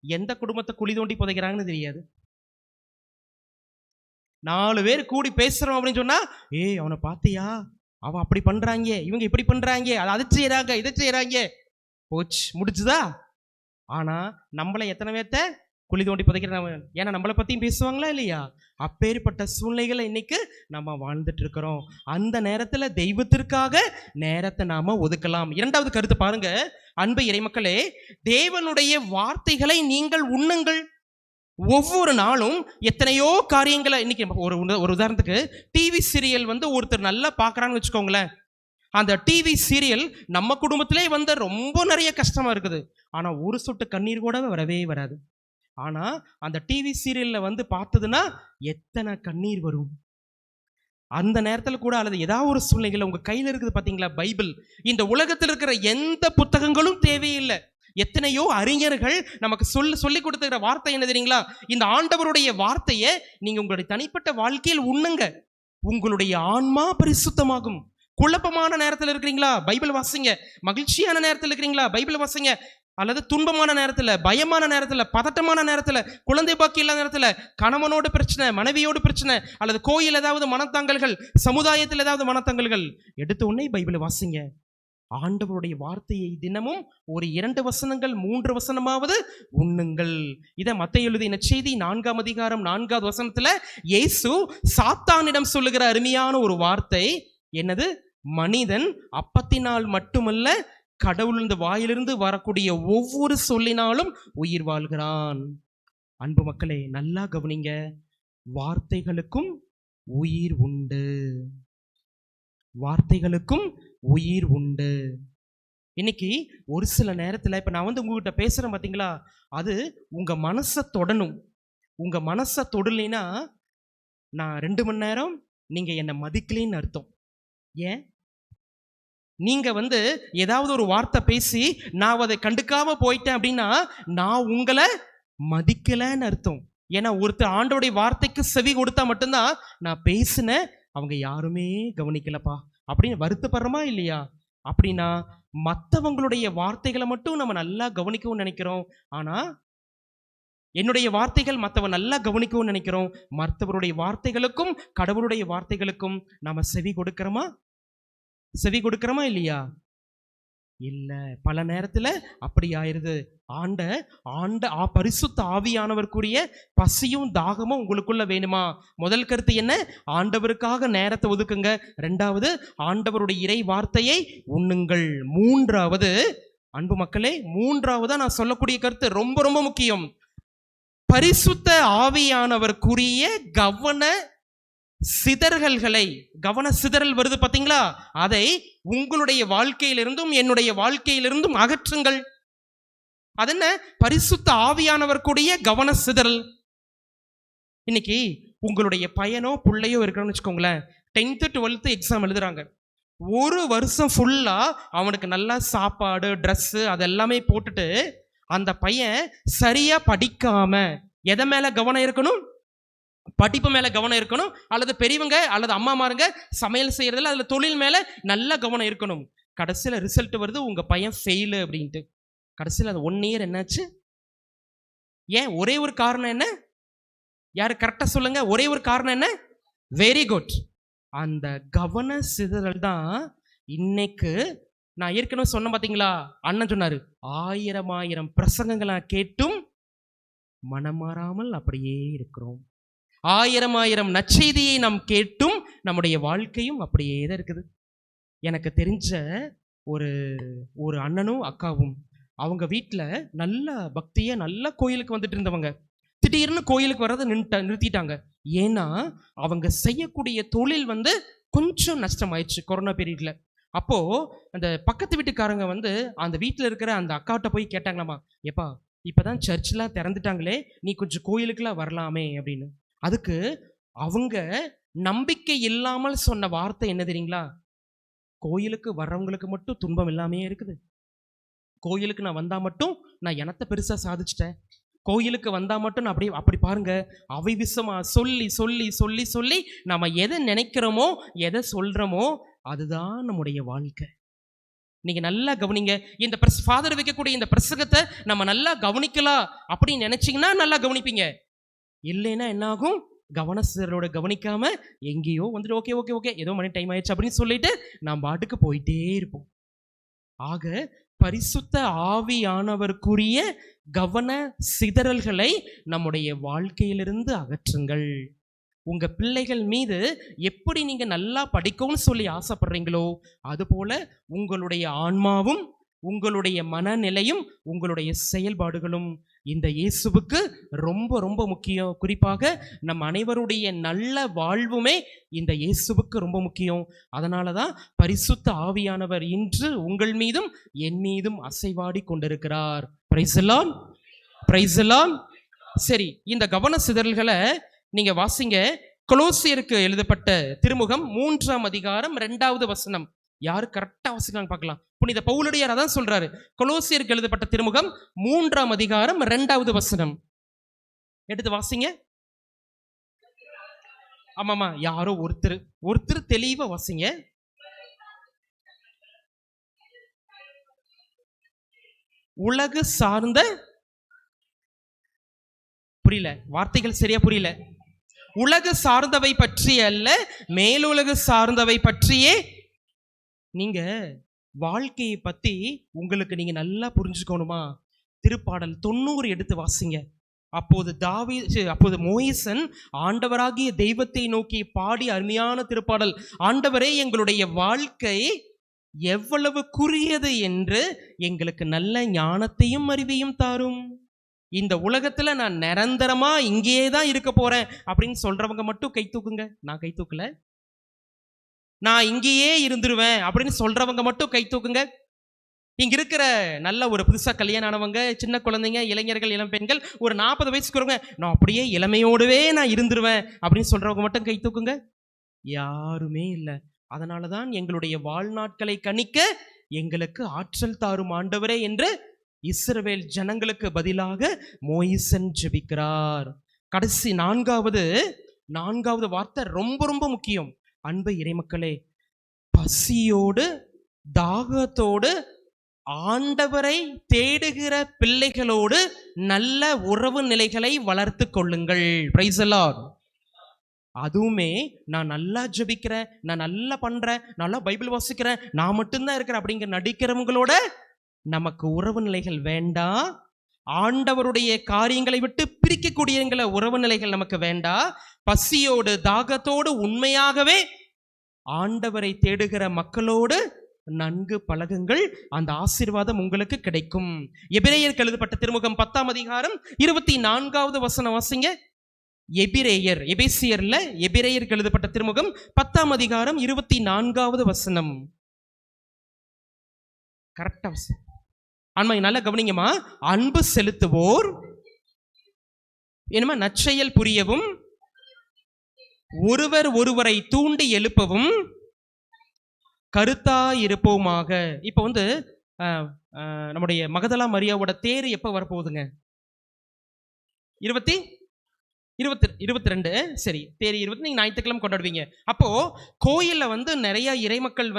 எந்த குடும்பத்தை குழி தோண்டி புதைக்கிறாங்கன்னு தெரியாது. 4 பேர் கூடி பேசுறோம் அப்படின்னு சொன்னா, ஏய் அவனை பார்த்தியா, அவன் அப்படி பண்றாங்க, இவங்க இப்படி பண்றாங்க, அது செய்யறாங்க, இதை செய்யறாங்க, போச்சு முடிச்சுதா. ஆனா நம்மளை எத்தனை பேர்த்த குழி தோண்டி புதைக்கிறோம்? ஏன்னா நம்மளை பத்தியும் பேசுவாங்களா இல்லையா? அப்பேற்பட்ட சூழ்நிலைகளை இன்னைக்கு நம்ம வாழ்ந்துட்டு இருக்கிறோம். அந்த நேரத்துல தெய்வத்திற்காக நேரத்தை நாம ஒதுக்கலாம். 2வது கருத்து பாருங்க, அன்பு இறைமக்களே, தேவனுடைய வார்த்தைகளை நீங்கள் உண்ணுங்கள். ஒவ்வொரு நாளும் எத்தனையோ காரியங்களை இன்னைக்கு ஒரு உதாரணத்துக்கு டிவி சீரியல் வந்து ஒருத்தர் நல்லா பார்க்குறான்னு வச்சுக்கோங்களேன். அந்த டிவி சீரியல் நம்ம குடும்பத்திலே வந்து ரொம்ப நிறைய கஷ்டமா இருக்குது. ஆனா ஒரு சொட்டு கண்ணீர் கூட வரவே வராது. ஆனா அந்த டிவி சீரியல்ல வந்து பார்த்ததுன்னா எத்தனை கண்ணீர் வரும் அந்த நேரத்தில் கூட. அல்லது ஏதாவது ஒரு சூழ்நிலைகள் உங்க கையில் இருக்குது பாத்தீங்களா பைபிள். இந்த உலகத்தில் இருக்கிற எந்த புத்தகங்களும் தேவையில்லை. எத்தனையோ அறிஞர்கள் நமக்கு சொல்லி கொடுத்துக்கிற வார்த்தை என்ன தெரியுங்களா? இந்த ஆண்டவருடைய வார்த்தையை நீங்க உங்களுடைய தனிப்பட்ட வாழ்க்கையில் உண்ணுங்க, உங்களுடைய ஆன்மா பரிசுத்தமாகும். குழப்பமான நேரத்தில் இருக்கிறீங்களா, பைபிள் வாசிங்க. மகிழ்ச்சியான நேரத்தில் இருக்கிறீங்களா, பைபிள் வாசிங்க. அல்லது துன்பமான நேரத்தில், பயமான நேரத்தில், பதட்டமான நேரத்தில், குழந்தை பாக்கி இல்லாத நேரத்தில், கணவனோடு பிரச்சனை, மனைவியோடு பிரச்சனை, அல்லது கோயில் ஏதாவது மனத்தாங்கல்கள், சமுதாயத்தில் ஏதாவது மனத்தாங்கல்கள், எடுத்த உடனே பைபிளை வாசிங்க. ஆண்டவருடைய வார்த்தையை தினமும் ஒரு 2 வசனங்கள் 3 வசனமாவது உண்ணுங்கள். இதை மத்தேயு எழுதிய நற்செய்தி 4ஆம் அதிகாரம் 4வது வசனத்துல இயேசு சாத்தானிடம் சொல்லுகிற அருமையான ஒரு வார்த்தை என்னது? மனிதன் அப்பத்தினால் மட்டுமல்ல, கடவுளின் வாயிலிருந்து வரக்கூடிய ஒவ்வொரு சொல்லினாலும் உயிர் வாழ்கிறான். அன்பு மக்களே, நல்லா கவனிங்க. வார்த்தைகளுக்கும் உயிர் உண்டு, வார்த்தைகளுக்கும் உயிர் உண்டு. இன்னைக்கு ஒரு சில நேரத்தில் இப்ப நான் வந்து உங்ககிட்ட பேசுறேன் பாத்தீங்களா, அது உங்க மனசை தொடணும். உங்க மனசை தொடலைன்னா நான் 2 மணி நேரம் நீங்க என்னை மதிக்கலைன்னு அர்த்தம். ஏன்? நீங்க வந்து ஏதாவது ஒரு வார்த்தை பேசி நான் அதை கண்டுக்காம போயிட்டேன் அப்படின்னா நான் உங்களை மதிக்கலைன்னு அர்த்தம். ஏன்னா ஒருத்தர் ஆண்டோடைய வார்த்தைக்கு செவி கொடுத்தா மட்டும்தான் நான் பேசின அவங்க யாருமே கவனிக்கலப்பா அப்படின்னு வருத்தப்படுறோமா இல்லையா? அப்படின்னா மற்றவங்களுடைய வார்த்தைகளை மட்டும் நம்ம நல்லா கவனிக்கவும் நினைக்கிறோம். ஆனா என்னுடைய வார்த்தைகள் மற்றவன் நல்லா கவனிக்கவும் நினைக்கிறோம். மற்றவருடைய வார்த்தைகளுக்கும் கடவுளுடைய வார்த்தைகளுக்கும் நாம செவி கொடுக்கிறோமா இல்லையா? இல்ல, பல நேரத்துல அப்படி ஆயிருது. பரிசுத்த ஆவியானவருக்குரிய பசியும் தாகமும் உங்களுக்குள்ள வேணுமா? முதல் கருத்து என்ன? ஆண்டவருக்காக நேரத்தை ஒதுக்குங்க. 2வது, ஆண்டவருடைய இறை வார்த்தையை உண்ணுங்கள். 3வது, அன்பு மக்களே, 3வதா நான் சொல்லக்கூடிய கருத்து ரொம்ப ரொம்ப முக்கியம். பரிசுத்த ஆவியானவருக்குரிய கவன சிதறல் வருது பாத்தீங்களா, அதை உங்களுடைய வாழ்க்கையிலிருந்தும் என்னுடைய வாழ்க்கையிலிருந்தும் அகற்றுங்கள். அதென்ன? பரிசுத்த ஆவியானவருக்குடைய கவன சிதறல். இன்னைக்கு உங்களுடைய பையனோ பிள்ளையோ இருக்கணும்னு வச்சுக்கோங்களேன், 10th 12th எக்ஸாம் எழுதுறாங்க. ஒரு வருஷம் ஃபுல்லா அவனுக்கு நல்லா சாப்பாடு, ட்ரெஸ்ஸு அதெல்லாமே போட்டுட்டு அந்த பையன் சரியா படிக்காம எதை மேல கவனம் இருக்கணும்? படிப்பு மேல கவனம் இருக்கணும். அல்லது பெரியவங்க அல்லது அம்மாமாருங்க சமையல் செய்யறதுல அதுல தொழில் மேல நல்ல கவனம் இருக்கணும். கடைசியில ரிசல்ட் வருது உங்க பையன் ஃபெயிலு அப்படின்ட்டு. கடைசியில் அது 1 இயர் என்னாச்சு? ஏன்? ஒரே ஒரு காரணம் என்ன? யாரு கரெக்டா சொல்லுங்க? ஒரே ஒரு காரணம் என்ன? Very good. அந்த கவன சிதறல் தான் இன்னைக்கு நான் ஏற்கனவே சொன்ன பாத்தீங்களா, அண்ணன் சொன்னாரு 1000 பிரசங்கங்களா கேட்டும் மனம் மாறாமல் அப்படியே இருக்கிறோம். 1000 நற்செய்தியை நாம் கேட்டும் நம்முடைய வாழ்க்கையும் அப்படியே தான் இருக்குது. எனக்கு தெரிஞ்ச ஒரு அண்ணனும் அக்காவும் அவங்க வீட்டில் நல்ல பக்தியை நல்ல கோயிலுக்கு வந்துட்டு இருந்தவங்க திடீர்னு கோயிலுக்கு வர்றதை நிறுத்திட்டாங்க. ஏன்னா அவங்க செய்யக்கூடிய தொழில் வந்து கொஞ்சம் நஷ்டமாயிடுச்சு கொரோனா பீரியட்ல. அப்போ அந்த பக்கத்து வீட்டுக்காரங்க வந்து அந்த வீட்டில் இருக்கிற அந்த அக்காட்ட போய் கேட்டாங்களாமா, எப்பா இப்பதான் சர்ச்லாம் திறந்துட்டாங்களே, நீ கொஞ்சம் கோயிலுக்குலாம் வரலாமே அப்படின்னு. அதுக்கு அவங்க நம்பிக்கை இல்லாமல் சொன்ன வார்த்தை என்ன தெரியுங்களா? கோயிலுக்கு வர்றவங்களுக்கு மட்டும் துன்பம் இல்லாமே இருக்குது. கோயிலுக்கு நான் வந்தா மட்டும் நான் எனத்தை பெருசா சாதிச்சிட்டேன். கோயிலுக்கு வந்தா மட்டும் நான் அப்படி பாருங்க, அவை விஷமா சொல்லி சொல்லி சொல்லி சொல்லி நம்ம எதை நினைக்கிறோமோ எதை சொல்றோமோ அதுதான் நம்முடைய வாழ்க்கை. நீங்க நல்லா கவனிங்க. இந்த ஃபாதர் வைக்கக்கூடிய இந்த பிரசங்கத்தை நம்ம நல்லா கவனிக்கலாம் அப்படின்னு நினைச்சீங்கன்னா நல்லா கவனிப்பீங்க. இல்லைன்னா என்ன ஆகும்? கவனசிதறலோட கவனிக்காம எங்கேயோ வந்துட்டு ஓகே ஓகே ஓகே ஏதோ மணி டைம் ஆயிடுச்சு அப்படின்னு சொல்லிட்டு நாம் பாட்டுக்கு போயிட்டே இருப்போம். ஆக பரிசுத்த ஆவியானவருக்குரிய கவன சிதறல்களை நம்முடைய வாழ்க்கையிலிருந்து அகற்றுங்கள். உங்க பிள்ளைகள் மீது எப்படி நீங்க நல்லா படிக்கும்னு சொல்லி ஆசைப்படுறீங்களோ அதுபோல உங்களுடைய ஆன்மாவும் உங்களுடைய மனநிலையும் உங்களுடைய செயல்பாடுகளும் இந்த இயேசுவுக்கு ரொம்ப ரொம்ப முக்கியம். குறிப்பாக நம் அனைவருடைய நல்ல வாழ்வுமே இந்த இயேசுவுக்கு ரொம்ப முக்கியம். அதனால தான் பரிசுத்த ஆவியானவர் இன்று உங்கள் மீதும் என் மீதும் அசைவாடி கொண்டிருக்கிறார். Price the lord, praise the Lord. சரி, இந்த கவன சிதறல்களை நீங்க வாசிங்க. கொலோசியருக்கு எழுதப்பட்ட திருமுகம் 3ஆம் அதிகாரம் 2வது வசனம். யாரு கரெக்டா வாசிக்கலாம் பார்க்கலாம். புனித பவுலடியார் அதான் சொல்றாரு. கொலோசியருக்கு எழுதப்பட்ட திருமுகம் 3ஆம் அதிகாரம் 2வது வசனம் எடுத்து வாசிங்க. ஆமாமா, யாரோ ஒருத்தர் தெளிவா வாசிங்க. உலகு சார்ந்த, புரியல, வார்த்தைகள் சரியா புரியல. உலகு சார்ந்தவை பற்றி அல்ல, மேலுலகு சார்ந்தவை பற்றியே. நீங்க வாழ்க்கையை பத்தி உங்களுக்கு நீங்க நல்லா புரிஞ்சுக்கணுமா, திருப்பாடல் 90 எடுத்து வாசிங்க. அப்போது மோயிசன் ஆண்டவராகிய தெய்வத்தை நோக்கி பாடி அருமையான திருப்பாடல். ஆண்டவரே, எங்களுடைய வாழ்க்கை எவ்வளவு குறியது என்று எங்களுக்கு நல்ல ஞானத்தையும் அறிவையும் தாரும். இந்த உலகத்துல நான் நிரந்தரமா இங்கேயே தான் இருக்க போறேன் அப்படின்னு சொல்றவங்க மட்டும் கை தூக்குங்க. நான் கை தூக்கல. நான் இங்கேயே இருந்துருவேன் அப்படின்னு சொல்றவங்க மட்டும் கை தூக்குங்க. இங்க இருக்கிற நல்ல ஒரு புதுசா கல்யாணம் ஆனவங்க, சின்ன குழந்தைங்க, இளைஞர்கள், இளம் பெண்கள், ஒரு 40 வயசுக்குறவங்க, நான் அப்படியே இளமையோடவே நான் இருந்துருவேன் அப்படின்னு சொல்றவங்க மட்டும் கை தூக்குங்க. யாருமே இல்லை. அதனாலதான் எங்களுடைய வாழ்நாட்களை கணிக்க எங்களுக்கு ஆற்றல் தாரும் ஆண்டவரே என்று இஸ்ரவேல் ஜனங்களுக்கு பதிலாக மோயிசன் ஜெபிக்கிறார். கடைசி நான்காவது வார்த்தை ரொம்ப ரொம்ப முக்கியம். அன்பு இறைமக்களே, பசியோடு தாகத்தோடு ஆண்டவரை தேடுகிற பிள்ளைகளோடு நல்ல உறவு நிலைகளை வளர்த்து கொள்ளுங்கள். Price the Lord. அதுவுமே நான் நல்லா ஜெபிக்கிறேன், நான் நல்லா பண்றேன், நல்லா பைபிள் வாசிக்கிறேன், நான் மட்டும்தான் இருக்கிறேன் அப்படிங்கிற நடிக்கிறவங்களோட நமக்கு உறவு நிலைகள் வேண்டாம். ஆண்டவருடைய காரியங்களை விட்டு பிரிக்கக்கூடிய உறவு நிலைகள் நமக்கு வேண்டாம். பசியோடு தாகத்தோடு உண்மையாகவே ஆண்டவரை தேடுகிற மக்களோடு நன்கு பழகுங்கள். அந்த ஆசீர்வாதம் உங்களுக்கு கிடைக்கும். எபிரேயருக்கு எழுதப்பட்ட திருமுகம் 10ஆம் அதிகாரம் 24வது வசனம் வாசிங்க. எபிரேயருக்கு எழுதப்பட்ட திருமுகம் 10ஆம் அதிகாரம் 24வது வசனம். கரெக்டா ஆன்மா நல்லா கவனிங்கம்மா. அன்பு செலுத்துவோர் என்னமா நற்செயல் புரியவும், ஒருவர் ஒருவரை தூண்டி எழுப்பவும் கருத்தா இருப்போமாக. இப்ப நம்முடைய மகதலா மரியாவோட தேர் எப்ப வரப்போகுதுங்க? 22 சரி, தேரி 20 நீங்க ஞாயிற்றுக்கிழமை கொண்டாடுவீங்க. அப்போ கோயில்ல நிறைய இறைமக்கள்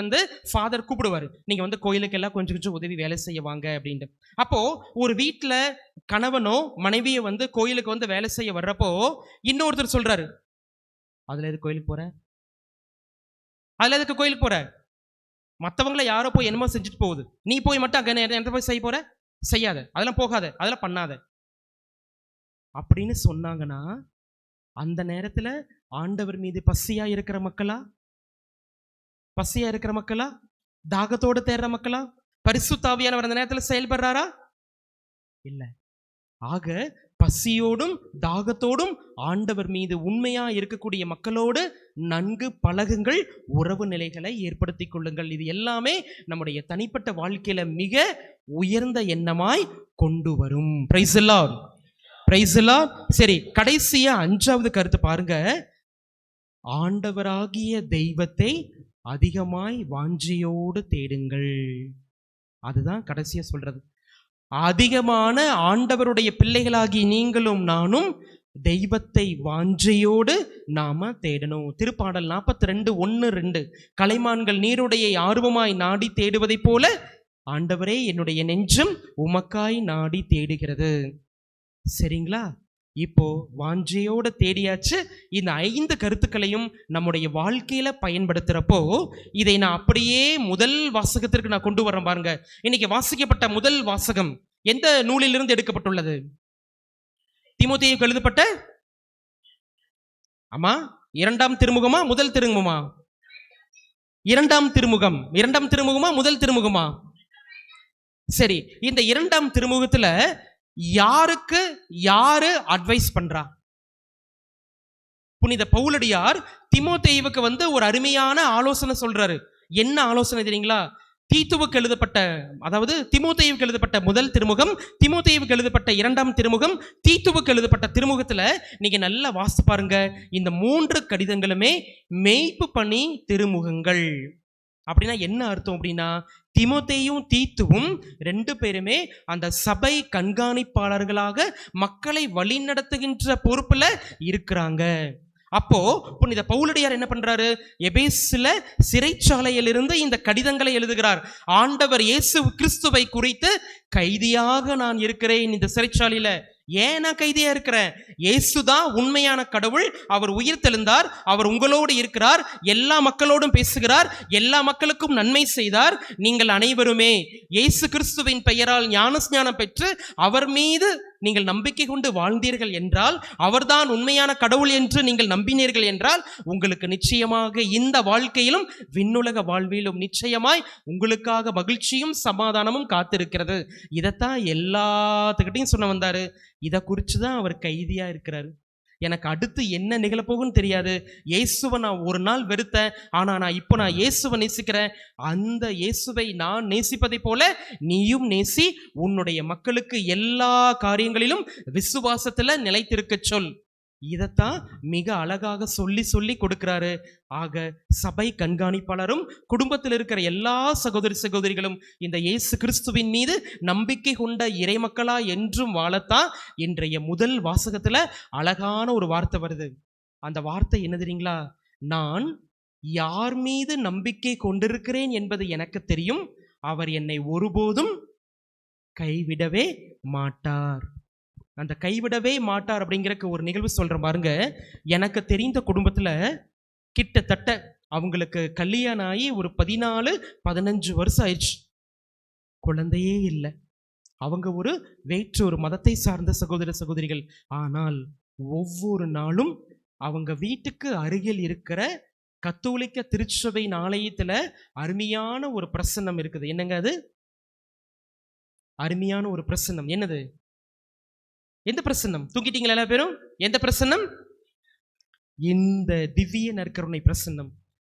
ஃபாதர் கூப்பிடுவாரு, நீங்க கோயிலுக்கு எல்லாம் கொஞ்சம் கொஞ்சம் உதவி வேலை செய்வாங்க அப்படின்ட்டு. அப்போ ஒரு வீட்டுல கணவனோ மனைவியை கோயிலுக்கு வேலை செய்ய வர்றப்போ இன்னொருத்தர் சொல்றாரு, அதுல எதுக்கு கோயிலுக்கு போற, மற்றவங்கள யாரோ போய் என்னமோ செஞ்சுட்டு போகுது, நீ போய் மட்டும் அங்க என்ன போய் செய்ய போற, செய்யாத, அதெல்லாம் போகாத, அதெல்லாம் பண்ணாத அப்படின்னு சொன்னாங்கன்னா அந்த நேரத்துல ஆண்டவர் மீது பசியா இருக்கிற மக்களா, தாகத்தோடு தேடுற மக்களா, பரிசுத்த ஆவியானவர் அந்த நேரத்துல செயல்படுறாரா? இல்ல. ஆக பசியோடும் தாகத்தோடும் ஆண்டவர் மீது உண்மையா இருக்கக்கூடிய மக்களோடு நன்கு பழகுங்கள், உறவு நிலைகளை ஏற்படுத்தி கொள்ளுங்கள். இது எல்லாமே நம்முடைய தனிப்பட்ட வாழ்க்கையில மிக உயர்ந்த எண்ணமாய் கொண்டு வரும். Price the lord, praise the Lord. சரி, கடைசியா 5வது கருத்து பாருங்க. ஆண்டவராகிய தெய்வத்தை அதிகமாய் வாஞ்சியோடு தேடுங்கள். அதுதான் கடைசியா சொல்றது. அதிகமான ஆண்டவருடைய பிள்ளைகளாகி நீங்களும் நானும் தெய்வத்தை வாஞ்சையோடு நாம தேடணும். திருப்பாடல் 42:1-2 கலைமான்கள் நீருடையை ஆர்வமாய் நாடி தேடுவதை போல ஆண்டவரே என்னுடைய நெஞ்சம் உமக்காய் நாடி தேடுகிறது. சரிங்களா? இப்போ வாஞ்சையோட தேடியாச்சு. இந்த 5 கருத்துக்களையும் நம்முடைய வாழ்க்கையில பயன்படுத்துறப்போ இதை நான் அப்படியே முதல் வாசகத்திற்கு நான் கொண்டு வரேன் பாருங்க. இன்னைக்கு வாசிக்கப்பட்ட முதல் வாசகம் எந்த நூலிலிருந்து எடுக்கப்பட்டுள்ளது? தீமோத்தேயுக்கு எழுதப்பட்ட 2ஆம் திருமுகமா முதல் திருமுகமா? 2ஆம் திருமுகம். 2ஆம் திருமுகமா முதல் திருமுகமா? சரி, இந்த 2ஆம் திருமுகத்துல யாருக்கு யாரு அட்வைஸ் பண்றா? புனித பவுலடியார் தீமோத்தேயுவுக்கு ஒரு அருமையான ஆலோசனை சொல்றாரு. என்ன ஆலோசனை தெரியுங்களா? தீத்துவுக்கு எழுதப்பட்ட, அதாவது தீமோத்தேயுவுக்கு எழுதப்பட்ட முதல் திருமுகம், தீமோத்தேயுவுக்கு எழுதப்பட்ட 2ஆம் திருமுகம், தீத்துவுக்கு எழுதப்பட்ட திருமுகத்துல நீங்க நல்லா வாசித்து பாருங்க. இந்த 3 கடிதங்களுமே மேய்ப்பு பணி திருமுகங்கள். அப்படின்னா என்ன அர்த்தம் அப்படின்னா, தீமோத்தேயும் தீத்துவும் 2 பேருமே அந்த சபை கண்காணிப்பாளர்களாக மக்களை வழிநடத்துகின்ற பொறுப்புல இருக்கிறாங்க. அப்போ புனித பவுலடியார் என்ன பண்றாரு? எபேசுல சிறைச்சாலையிலிருந்து இந்த கடிதங்களை எழுதுகிறார். ஆண்டவர் இயேசு கிறிஸ்துவை குறித்து கைதியாக நான் இருக்கிறேன் இந்த சிறைச்சாலையில. ஏன் நான் கைதியா இருக்கிறேன்? இயேசுதான் உண்மையான கடவுள். அவர் உயிர் தெழுந்தார், அவர் உங்களோடு இருக்கிறார், எல்லா மக்களோடும் பேசுகிறார், எல்லா மக்களுக்கும் நன்மை செய்தார். நீங்கள் அனைவருமே இயேசு கிறிஸ்துவின் பெயரால் ஞானஸ்நானம் பெற்று அவர் மீது நீங்கள் நம்பிக்கை கொண்டு வாழ்ந்தீர்கள் என்றால், அவர்தான் உண்மையான கடவுள் என்று நீங்கள் நம்பினீர்கள் என்றால், உங்களுக்கு நிச்சயமாக இந்த வாழ்க்கையிலும் விண்ணுலக வாழ்விலும் நிச்சயமாய் உங்களுக்காக மகிழ்ச்சியும் சமாதானமும் காத்திருக்கிறது. இதைத்தான் எல்லாத்துக்கிட்டையும் சொன்ன வந்தாரு. இதை குறிச்சுதான் அவர் கைதியா இருக்கிறாரு. எனக்கு அடுத்து என்ன நிகழப்போகுன்னு தெரியாது. இயேசுவை நான் ஒரு நாள் வெறுத்தேன், ஆனா நான் இயேசுவை நேசிக்கிறேன். அந்த இயேசுவை நான் நேசிப்பதை போல நீயும் நேசி, உன்னுடைய மக்களுக்கு எல்லா காரியங்களிலும் விசுவாசத்துல நிலைத்திருக்க சொல். இதைத்தான் மிக அழகாக சொல்லி சொல்லி கொடுக்கிறாரு. ஆக சபை கண்காணிப்பாளரும் குடும்பத்தில் இருக்கிற எல்லா சகோதரி சகோதரிகளும் இந்த இயேசு கிறிஸ்துவின் மீது நம்பிக்கை கொண்ட இறைமக்களா என்றும் வாழத்தான் இன்றைய முதல் வாசகத்துல அழகான ஒரு வார்த்தை வருது. அந்த வார்த்தை என்ன தெரியுங்களா? நான் யார் மீது நம்பிக்கை கொண்டிருக்கிறேன் என்பது எனக்கு தெரியும், அவர் என்னை ஒருபோதும் கைவிடவே மாட்டார். அந்த கைவிடவே மாட்டார் அப்படிங்கிறக்கு ஒரு நிகழ்வு சொல்றேன் பாருங்க. எனக்கு தெரிந்த குடும்பத்துல கிட்டத்தட்ட அவங்களுக்கு கல்யாணம் ஆகி ஒரு 14-15 வருஷம் ஆயிடுச்சு, குழந்தையே இல்லை. அவங்க ஒரு மதத்தை சார்ந்த சகோதர சகோதரிகள். ஆனால் ஒவ்வொரு நாளும் அவங்க வீட்டுக்கு அருகில் இருக்கிற கத்தோலிக்க திருச்சபையின் ஆலயத்துல அருமையான ஒரு பிரசன்னம் இருக்குது. என்னங்க அது? அருமையான ஒரு பிரசன்னம். என்னது? எந்த பிரசன்னம்? தூங்கிட்டீங்களா எல்லா பேரும்? எந்த பிரசன்னம்? இந்த திவ்ய நற்கருணை பிரசன்னம்.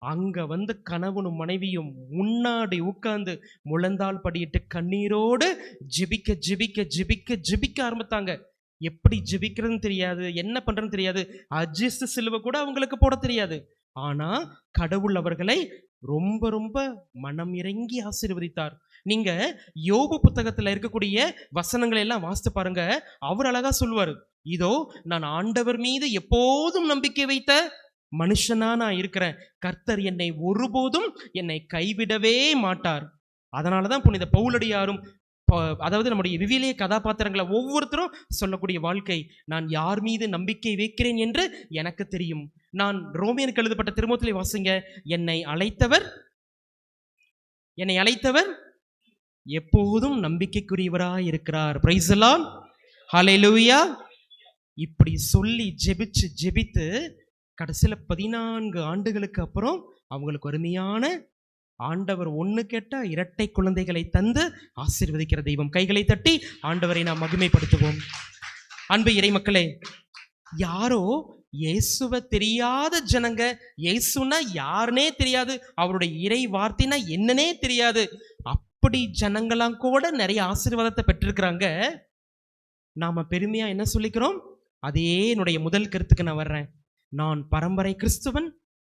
அங்க கணவனும் மனைவியும் முன்னாடி உட்கார்ந்து முழந்தாள் படியிட்டு கண்ணீரோடு ஜெபிக்க ஜெபிக்க ஜெபிக்க ஜெபிக்க ஆரம்பித்தாங்க. எப்படி ஜெபிக்கிறதுன்னு தெரியாது, என்ன பண்றதுன்னு தெரியாது, அஜிஸ்ட் சிலுவை கூட அவங்களுக்கு போட தெரியாது. ஆனா கடவுள் அவர்களை ரொம்ப ரொம்ப மனம் இறங்கி ஆசீர்வதித்தார். நீங்க யோபு புத்தகத்துல இருக்கக்கூடிய வசனங்களை எல்லாம் வாசித்து பாருங்க. அவர் அழகா சொல்லுவார், இதோ நான் ஆண்டவர் மீது எப்போதும் நம்பிக்கை வைத்த மனுஷனா நான் இருக்கிறேன், கர்த்தர் என்னை ஒருபோதும் என்னை கைவிடவே மாட்டார். அதனாலதான் புனித பவுலடியாரும், அதாவது நம்முடைய விவிலிய கதாபாத்திரங்களை ஒவ்வொருத்தரும் சொல்லக்கூடிய வாழ்க்கை, நான் யார் மீது நம்பிக்கை வைக்கிறேன் என்று எனக்கு தெரியும். நான் ரோமியருக்கு எழுதப்பட்ட திருமுகத்திலே வாசிங்க, என்னை அழைத்தவர் எப்போதும் நம்பிக்கைக்குரியவராய் இருக்கிறார். பிரைஸ் தி லார்ட், ஹல்லேலூயா. இப்படி சொல்லி ஜெபித்து கடைசியில 14 ஆண்டுகளுக்கு அப்புறம் அவங்களுக்கு அருமையான ஆண்டவர் ஒன்று கெட்ட இரட்டை குழந்தைகளை தந்து ஆசீர்வதிக்கிற தெய்வம். கைகளை தட்டி ஆண்டவரை நாம் மகிமைப்படுத்துவோம். அன்பு இறை மக்களே, யாரோ இயேசுவை தெரியாத ஜனங்க, இயேசுனா யாருனே தெரியாது, அவருடைய இறை வார்த்தைனா என்னன்னே தெரியாது, அப்படி ஜனங்களாம் கூட நிறைய ஆசீர்வாதத்தை பெற்றிருக்கிறாங்க. நாம பெருமையா என்ன சொல்லிக்கிறோம்? அதே என்னுடைய முதல் கருத்துக்கு நான் வர்றேன். நான் பரம்பரை கிறிஸ்துவன்,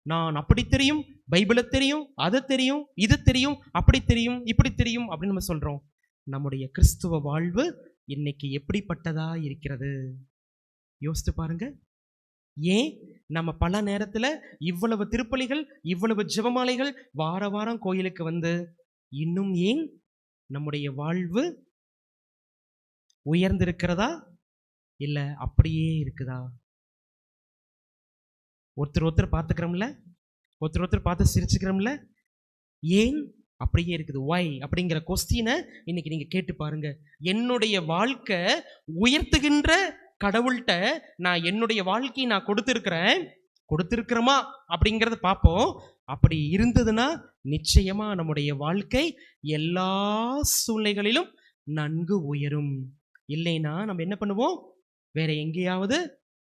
நான் அப்படி தெரியும், பைபிளை தெரியும், அது தெரியும், இது தெரியும், அப்படி தெரியும், இப்படி தெரியும் அப்படின்னு நம்ம சொல்றோம். நம்முடைய கிறிஸ்துவ வாழ்வு இன்னைக்கு எப்படிப்பட்டதா இருக்கிறது யோசித்து பாருங்க. ஏன் நம்ம பல நேரத்துல இவ்வளவு திருப்பலிகள், இவ்வளவு ஜெபமாலைகள், வார வாரம் கோயிலுக்கு வந்து இன்னும் ஏன் நம்முடைய வாழ்வு உயர்ந்திருக்கிறதா இல்ல அப்படியே இருக்குதா? ஒருத்தர் பார்த்துக்கிறோம்ல, ஒருத்தர் பார்த்து சிரிச்சுக்கிறோம்ல, ஏன் அப்படியே இருக்குது? வை அப்படிங்கிற கொஸ்டினை இன்னைக்கு நீங்க கேட்டு பாருங்க. என்னுடைய வாழ்க்கை உயர்த்துகின்ற கடவுள்கிட்ட நான் என்னுடைய வாழ்க்கையை நான் கொடுத்திருக்கிறோமா அப்படிங்கிறத பார்ப்போம். அப்படி இருந்ததுன்னா நிச்சயமா நம்முடைய வாழ்க்கை எல்லா சூழ்நிலைகளிலும் நன்கு உயரும். இல்லைன்னா நம்ம என்ன பண்ணுவோம்? வேற எங்கேயாவது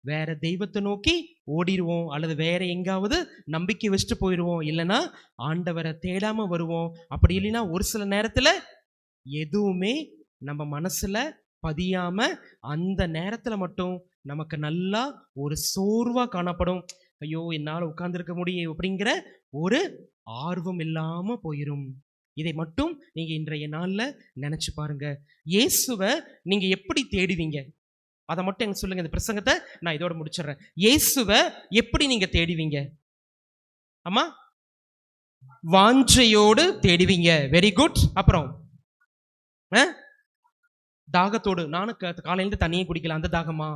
வேற தெய்வத்தை நோக்கி ஓடிடுவோம், அல்லது வேற எங்காவது நம்பிக்கை வச்சுட்டு போயிடுவோம், இல்லைன்னா ஆண்டவரை தேடாம வருவோம். அப்படி இல்லைன்னா ஒரு சில நேரத்துல எதுவுமே நம்ம மனசுல பதியாம அந்த நேரத்துல மட்டும் நமக்கு நல்லா ஒரு சோர்வா காணப்படும். ஐயோ என்னால உட்கார்ந்துருக்க முடியும் அப்படிங்கிற ஒரு ஆர்வம் இல்லாம போயிரும். இதை மட்டும் நீங்க இன்றைய நாள்ல நினைச்சு பாருங்க. இயேசுவை நீங்க எப்படி தேடுவீங்க? அதை மட்டும் எனக்கு சொல்லுங்க. இந்த பிரசங்கத்தை நான் இதோட முடிச்சிடுறேன். இயேசுவை எப்படி நீங்க தேடுவீங்க? ஆமா, வாஞ்சையோடு தேடுவீங்க. Very good. அப்புறம் தாகத்தோடு. நானும் காலையில தண்ணியை குடிக்கல, அந்த தாகமா?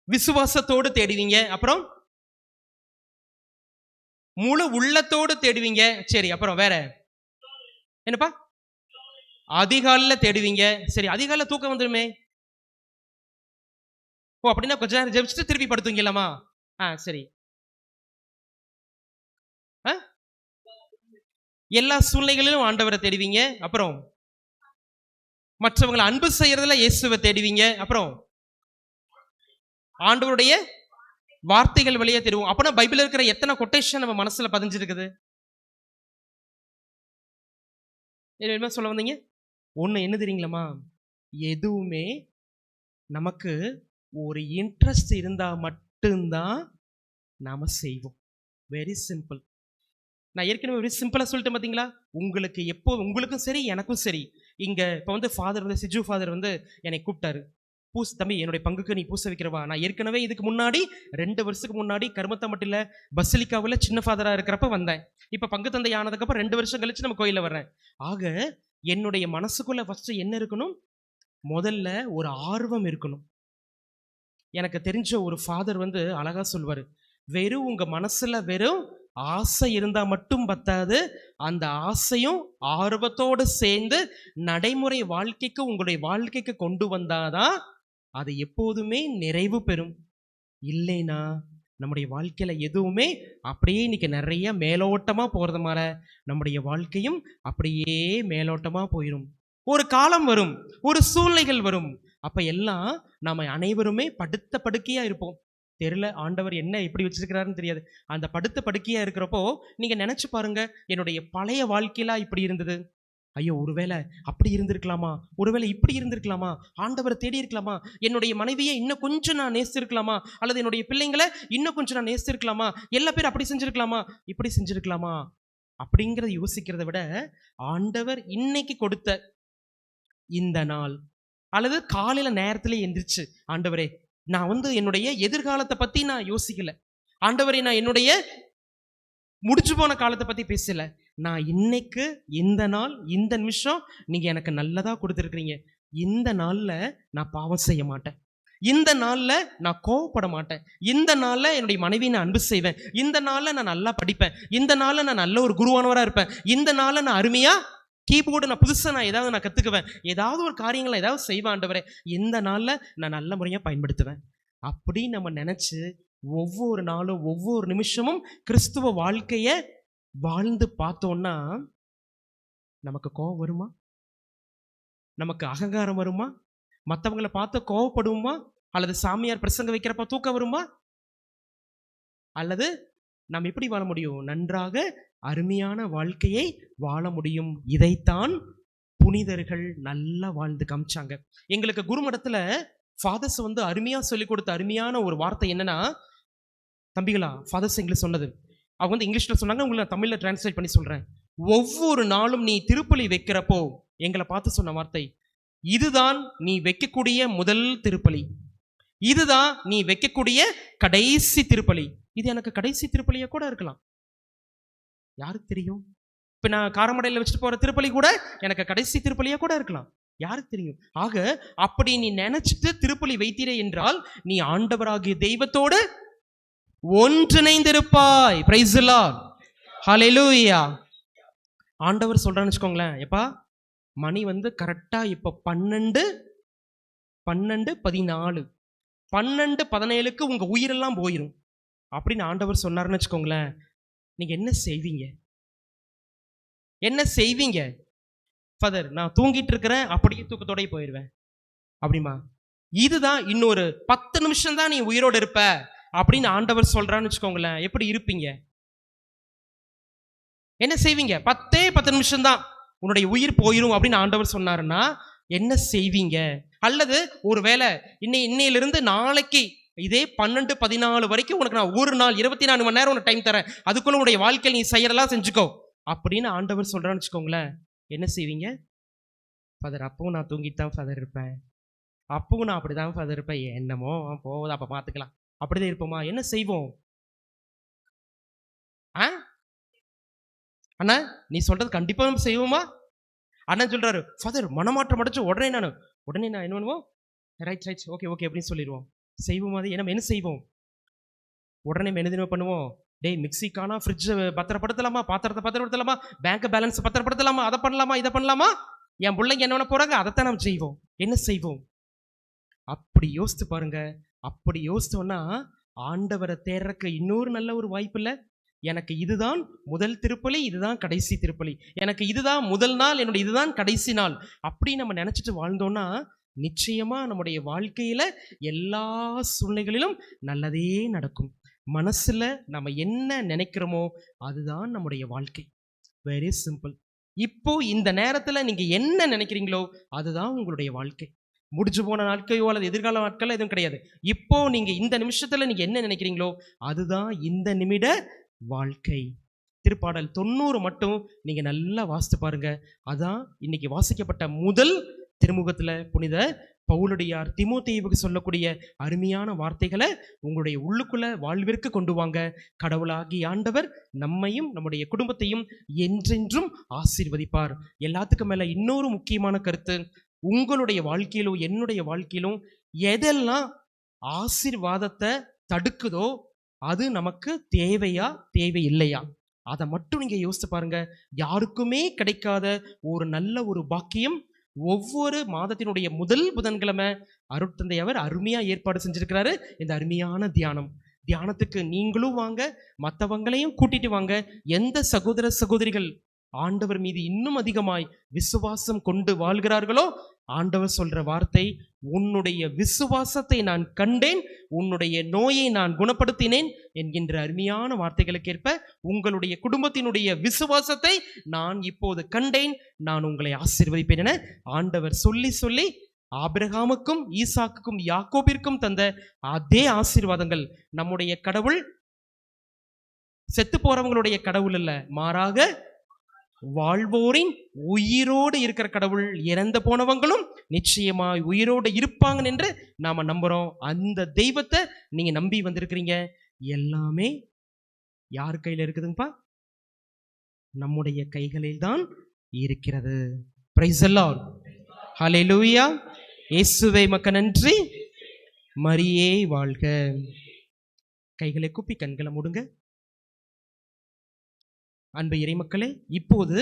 விசுவாசத்தோடு தேடுவீங்க. அப்புறம் முழு உள்ளத்தோடு தேடுவீங்க. சரி, அப்புறம் வேற என்னப்பா? அதிகாலையில தேடுவீங்க. சரி, அதிகாலையில தூக்கம் வந்துருமே. ஓ, அப்படின்னா கொஞ்ச நேரம் ஜெபிச்சுட்டு திருப்பி படுத்துவீங்களாமா? சரி. எல்லா சூழ்நிலைகளிலும் ஆண்டவரை தேடுவீங்க. அப்புறம் மற்றவங்களை அன்பு செய்யறதுல இயேசுவை தேடுவீங்க. அப்புறம் ஆண்டவருடைய வார்த்தைகள் வழியா தேடுவோம். அப்பனா பைபிள் இருக்கிற எத்தனை கொட்டேஷன் நம்ம மனசுல பதிஞ்சிருக்குது? என்ன சொல்ல வந்தீங்க? ஒண்ணு என்ன தெரியுங்களா? எதுவுமே நமக்கு ஒரு இன்ட்ரெஸ்ட் இருந்தா மட்டும்தான் நாம செய்வோம். Very simple. நான் ஏற்கனவே வெரி சிம்பிளா சொல்லிட்டேன் பாத்தீங்களா? உங்களுக்கு எப்போ, உங்களுக்கும் சரி எனக்கும் சரி, இங்க இப்ப வந்து ஃபாதர் வந்து சிஜு ஃபாதர் வந்து என்னை கூப்பிட்டாரு. தம்பி என்னுடைய பங்குக்கு நீ பூச வைக்கிறவா. நான் ஏற்கனவே இதுக்கு முன்னாடி 2 வருஷத்துக்கு முன்னாடி கருமத்தம்பட்டில பசிலிக்காவில் சின்ன ஃபாதரா இருக்கிறப்ப வந்தேன். இப்ப பங்கு தந்தை ஆனதுக்கப்புறம் 2 வருஷம் கழிச்சு நம்ம கோயில வர்றேன். ஆக என்னுடைய மனசுக்குள்ள ஃபர்ஸ்ட் என்ன இருக்கணும்? முதல்ல ஒரு ஆர்வம் இருக்கணும். எனக்கு தெரிஞ்ச ஒரு ஃபாதர் வந்து அழகா சொல்வாரு, வெறும் உங்க மனசுல வெறும் ஆசை இருந்தா மட்டும் பத்தாது, அந்த ஆசையும் ஆர்வத்தோடு சேர்ந்து நடைமுறை வாழ்க்கைக்கு, உங்களுடைய வாழ்க்கைக்கு கொண்டு வந்தாதான் அது எப்போதுமே நிறைவு பெறும். இல்லைனா நம்முடைய வாழ்க்கையில எதுவுமே அப்படியே இன்னைக்கு நிறைய மேலோட்டமா போறது மாதிரி நம்முடைய வாழ்க்கையும் அப்படியே மேலோட்டமா போயிடும். ஒரு காலம் வரும், ஒரு சூழ்நிலைகள் வரும், அப்ப எல்லாம் நாம அனைவருமே படுத்த படுக்கையா இருப்போம். தெரியல ஆண்டவர் என்ன எப்படி வச்சிருக்கிறாருன்னு தெரியாது. அந்த படுத்த படுக்கையா இருக்கிறப்போ நீங்க நினைச்சு பாருங்க, என்னுடைய பழைய வாழ்க்கையில இப்படி இருந்தது, ஐயோ ஒருவேளை அப்படி இருந்திருக்கலாமா, ஒருவேளை இப்படி இருந்திருக்கலாமா, ஆண்டவரை தேடி இருக்கலாமா, என்னுடைய மனைவியை இன்னும் கொஞ்சம் நான் நேசிருக்கலாமா, அல்லது என்னுடைய பிள்ளைங்களை இன்னும் கொஞ்சம் நான் நேசிருக்கலாமா, எல்லா பேரும் அப்படி செஞ்சிருக்கலாமா, இப்படி செஞ்சிருக்கலாமா அப்படிங்கிறத யோசிக்கிறத விட, ஆண்டவர் இன்னைக்கு கொடுத்த இந்த நாள் அல்லது காலையில நேரத்துல எந்திரிச்சு, ஆண்டவரே நான் வந்து என்னுடைய எதிர்காலத்தை பத்தி நான் யோசிக்கல, ஆண்டவரே நான் என்னுடைய முடிச்சு போன காலத்தை பத்தி பேசல, நான் இன்னைக்கு இந்த நாள் இந்த நிமிஷம் நீங்க எனக்கு நல்லதா கொடுத்துருக்கீங்க, இந்த நாள்ல நான் பாவம் செய்ய மாட்டேன், இந்த நாள்ல நான் கோவப்பட மாட்டேன், இந்த நாள்ல என்னுடைய மனைவி நான் அன்பு செய்வேன், இந்த நாள்ல நான் நல்லா படிப்பேன், இந்த நாள்ல நான் நல்ல ஒரு குருவானவரா இருப்பேன், இந்த நாள்ல நான் அருமையா கீபோர்டு நான் புதுசா நான் ஏதாவது நான் கத்துக்குவேன், ஏதாவது ஒரு காரியங்களை ஏதாவது செய்வேன், ஆண்டவரே இந்த நாள்ல நான் நல்ல முறையா பயன்படுத்துவேன். அப்படி நம்ம நினைச்சு ஒவ்வொரு நாளும் ஒவ்வொரு நிமிஷமும் கிறிஸ்துவ வாழ்க்கைய வாழ்ந்து பார்த்தோம்னா நமக்கு கோபம் வருமா? நமக்கு அகங்காரம் வருமா? மற்றவங்களை பார்த்து கோவப்படுவோமா? அல்லது சாமியார் பிரசங்க வைக்கிறப்ப தூக்கம் வருமா? அல்லது நாம் எப்படி வாழ முடியும்? நன்றாக அருமையான வாழ்க்கையை வாழ முடியும். இதைத்தான் புனிதர்கள் நல்லா வாழ்ந்து காமிச்சாங்க. எங்களுக்கு குருமடத்துல ஃபாதர்ஸ் வந்து அருமையா சொல்லி கொடுத்த அருமையான ஒரு வார்த்தை என்னன்னா, தம்பிகளா ஃபாதர்ஸ் எங்களுக்கு சொன்னது, அவங்க வந்து இங்கிலீஷ்ல சொன்னாங்க, உங்களை தமிழ்ல டிரான்ஸ்லேட் பண்ணி சொல்றேன். ஒவ்வொரு நாளும் நீ திருப்பலி வைக்கிறப்போ எங்களை பார்த்து சொன்ன வார்த்தை, இதுதான் நீ வைக்கக்கூடிய முதல் திருப்பலி, இதுதான் நீ வைக்கக்கூடிய கடைசி திருப்பலி. இது எனக்கு கடைசி திருப்பலியா கூட இருக்கலாம், யாருக்கு தெரியும்? இப்ப நான் காரமடையில வச்சுட்டு போற திருப்பலி கூட எனக்கு கடைசி திருப்பலியா கூட இருக்கலாம், யாருக்கு தெரியும்? ஆக அப்படி நீ நினைச்சிட்டு திருப்பலி வைத்தீரே என்றால் நீ ஆண்டவராகிய தெய்வத்தோடு ஒன்றிணைந்திருப்பாய். பிரைஸ் தி லார்ட், ஹல்லேலூயா. ஆண்டவர் சொல்றான்னு வச்சுக்கோங்களேன், எப்பா மணி வந்து கரெக்டா இப்ப 12:14 12:17 உங்க உயிரெல்லாம் போயிடும். அப்படின்னு ஆண்டவர் சொன்னார்னு வச்சுக்கோங்களேன், நீங்க என்ன செய்வீங்க? என்ன செய்வீங்க? ஃபாதர், நான் தூங்கிட்டு இருக்கிறேன், அப்படியே தூக்கத்தோடயே போயிடுவேன் அப்படிமா. இதுதான் இன்னொரு 10 நிமிஷம் தான் நீ உயிரோடு இருப்ப அப்படின்னு ஆண்டவர் சொல்றான்னு வச்சுக்கோங்களேன், எப்படி இருப்பீங்க? என்ன செய்வீங்க? 10 நிமிஷம் தான் உன்னுடைய உயிர் போயிரும் அப்படின்னு ஆண்டவர் சொன்னாருன்னா என்ன செய்வீங்க? அல்லது ஒருவேளை இன்னையிலிருந்து நாளைக்கு இதே 12-14 வரைக்கும் உனக்கு நான் ஒரு நாள் 24 மணி நேரம் உனக்கு டைம் தரேன், அதுக்குள்ள உன்னுடைய வாழ்க்கையில் நீ செய்யறதெல்லாம் செஞ்சுக்கோ அப்படின்னு ஆண்டவர் சொல்றான்னு வச்சுக்கோங்களேன், என்ன செய்வீங்க? ஃபாதர், அப்பவும் நான் தூங்கிட்டு தான் ஃபாதர் இருப்பேன், அப்பவும் நான் அப்படிதான் ஃபாதர் இருப்பேன், என்னமோ போகுது அப்ப பார்த்துக்கலாம் அப்படிதான் இருப்போமா? என்ன செய்வோம்? அண்ணா, நீ சொல்றது கண்டிப்பா நம்ம செய்வோமா? அண்ணன் சொல்றாரு, ஃபாதர் மனமாற்றம் அடைச்சு உடனே நான் என்ன பண்ணுவோம்? ரைட் ஓகே அப்படின்னு சொல்லிடுவோம். செய்வோம். அது என்ன செய்வோம்? உடனே மெனுதினம் பண்ணுவோம், டேய் மிக்சி காணா, ஃப்ரிட்ஜ் பத்திரப்படுத்தலாமா, பாத்திரத்தை பத்திரப்படுத்தலாமா, பேங்க் பேலன்ஸ் பத்திரப்படுத்தலாமா, அதை பண்ணலாமா, இதை பண்ணலாமா, என் பிள்ளைங்க என்ன பண்ண போறாங்க, அதைத்தான் நம்ம செய்வோம். என்ன செய்வோம்? அப்படி யோசித்து பாருங்க. அப்படி யோசித்தோம்னா ஆண்டவரை தேர்றக்கு இன்னொரு நல்ல ஒரு வாய்ப்பு இல்லை. எனக்கு இதுதான் முதல் திருப்பலி, இதுதான் கடைசி திருப்பலி, எனக்கு இதுதான் முதல் நாள், என்னோட இதுதான் கடைசி நாள் அப்படி நம்ம நினைச்சிட்டு வாழ்ந்தோம்னா நிச்சயமா நம்முடைய வாழ்க்கையில எல்லா சூழ்நிலைகளிலும் நல்லதே நடக்கும். மனசுல நம்ம என்ன நினைக்கிறோமோ அதுதான் நம்முடைய வாழ்க்கை. Very simple. இப்போ இந்த நேரத்துல நீங்க என்ன நினைக்கிறீங்களோ அதுதான் உங்களுடைய வாழ்க்கை. முடிஞ்சு போன நாட்கையோ அல்லது எதிர்கால நாட்கள் எதுவும் கிடையாது. இப்போ நீங்க இந்த நிமிஷத்துல நீங்க என்ன நினைக்கிறீங்களோ அதுதான் இந்த நிமிட வாழ்க்கை. திருப்பாடல் 90 மட்டும் நீங்க நல்லா வாசித்து பாருங்க. அதான் இன்னைக்கு வாசிக்கப்பட்ட முதல் திருமுகத்துல புனித பவுலடியார் தீமோத்தேயுவுக்கு சொல்லக்கூடிய அருமையான வார்த்தைகளை உங்களுடைய உள்ளுக்குள்ள வாழ்விற்கு கொண்டு வாங்க. கடவுளாகி ஆண்டவர் நம்மையும் நம்முடைய குடும்பத்தையும் என்றென்றும் ஆசீர்வதிப்பார். எல்லாத்துக்கும் மேல இன்னொரு முக்கியமான கருத்து, உங்களுடைய வாழ்க்கையிலும் என்னுடைய வாழ்க்கையிலும் எதெல்லாம் ஆசீர்வாதத்தை தடுக்குதோ அது நமக்கு தேவையா தேவையில்லையா அதை மட்டும் நீங்க யோசித்து பாருங்க. யாருக்குமே கிடைக்காத ஒரு நல்ல ஒரு பாக்கியம் ஒவ்வொரு மாதத்தினுடைய முதல் புதன்கிழமை அருட்தந்தை அவர் அருமையா ஏற்பாடு செஞ்சிருக்கிறாரு. இந்த அருமையான தியானத்துக்கு நீங்களும் வாங்க, மற்றவங்களையும் கூட்டிட்டு வாங்க. எந்த சகோதர சகோதரிகள் ஆண்டவர் மீது இன்னும் அதிகமாய் விசுவாசம் கொண்டு வாழ்கிறார்களோ ஆண்டவர் சொல்ற வார்த்தை, உன்னுடைய விசுவாசத்தை நான் கண்டேன், உன்னுடைய நோயை நான் குணப்படுத்தினேன் என்கின்ற அருமையான வார்த்தைகளுக்கேற்ப உங்களுடைய குடும்பத்தினுடைய விசுவாசத்தை நான் இப்போது கண்டேன், நான் உங்களை ஆசீர்வதிப்பேன் என ஆண்டவர் சொல்லி ஆபிரகாமுக்கும் ஈசாக்குக்கும் யாக்கோபிற்கும் தந்த அதே ஆசீர்வாதங்கள் நம்முடைய கடவுள் செத்து போறவங்களுடைய கடவுள் அல்ல, மாறாக வாழ்வோரின் உயிரோடு இருக்கிற கடவுள். இறந்து போனவங்களும் நிச்சயமாய் உயிரோடு இருப்பாங்க என்று நாம நம்புறோம். அந்த தெய்வத்தை நீங்க நம்பி வந்திருக்கிறீங்க. எல்லாமே யார் கையில இருக்குதுங்கப்பா? நம்முடைய கைகளில் தான் இருக்கிறது. Praise the lord. ஹல்லேலூயா. இயேசுவே மக்க நன்றி. மரியே வாழ்க. கைகளை கூப்பி கண்களை மூடுங்க. அன்பு இறைமக்களே, இப்போது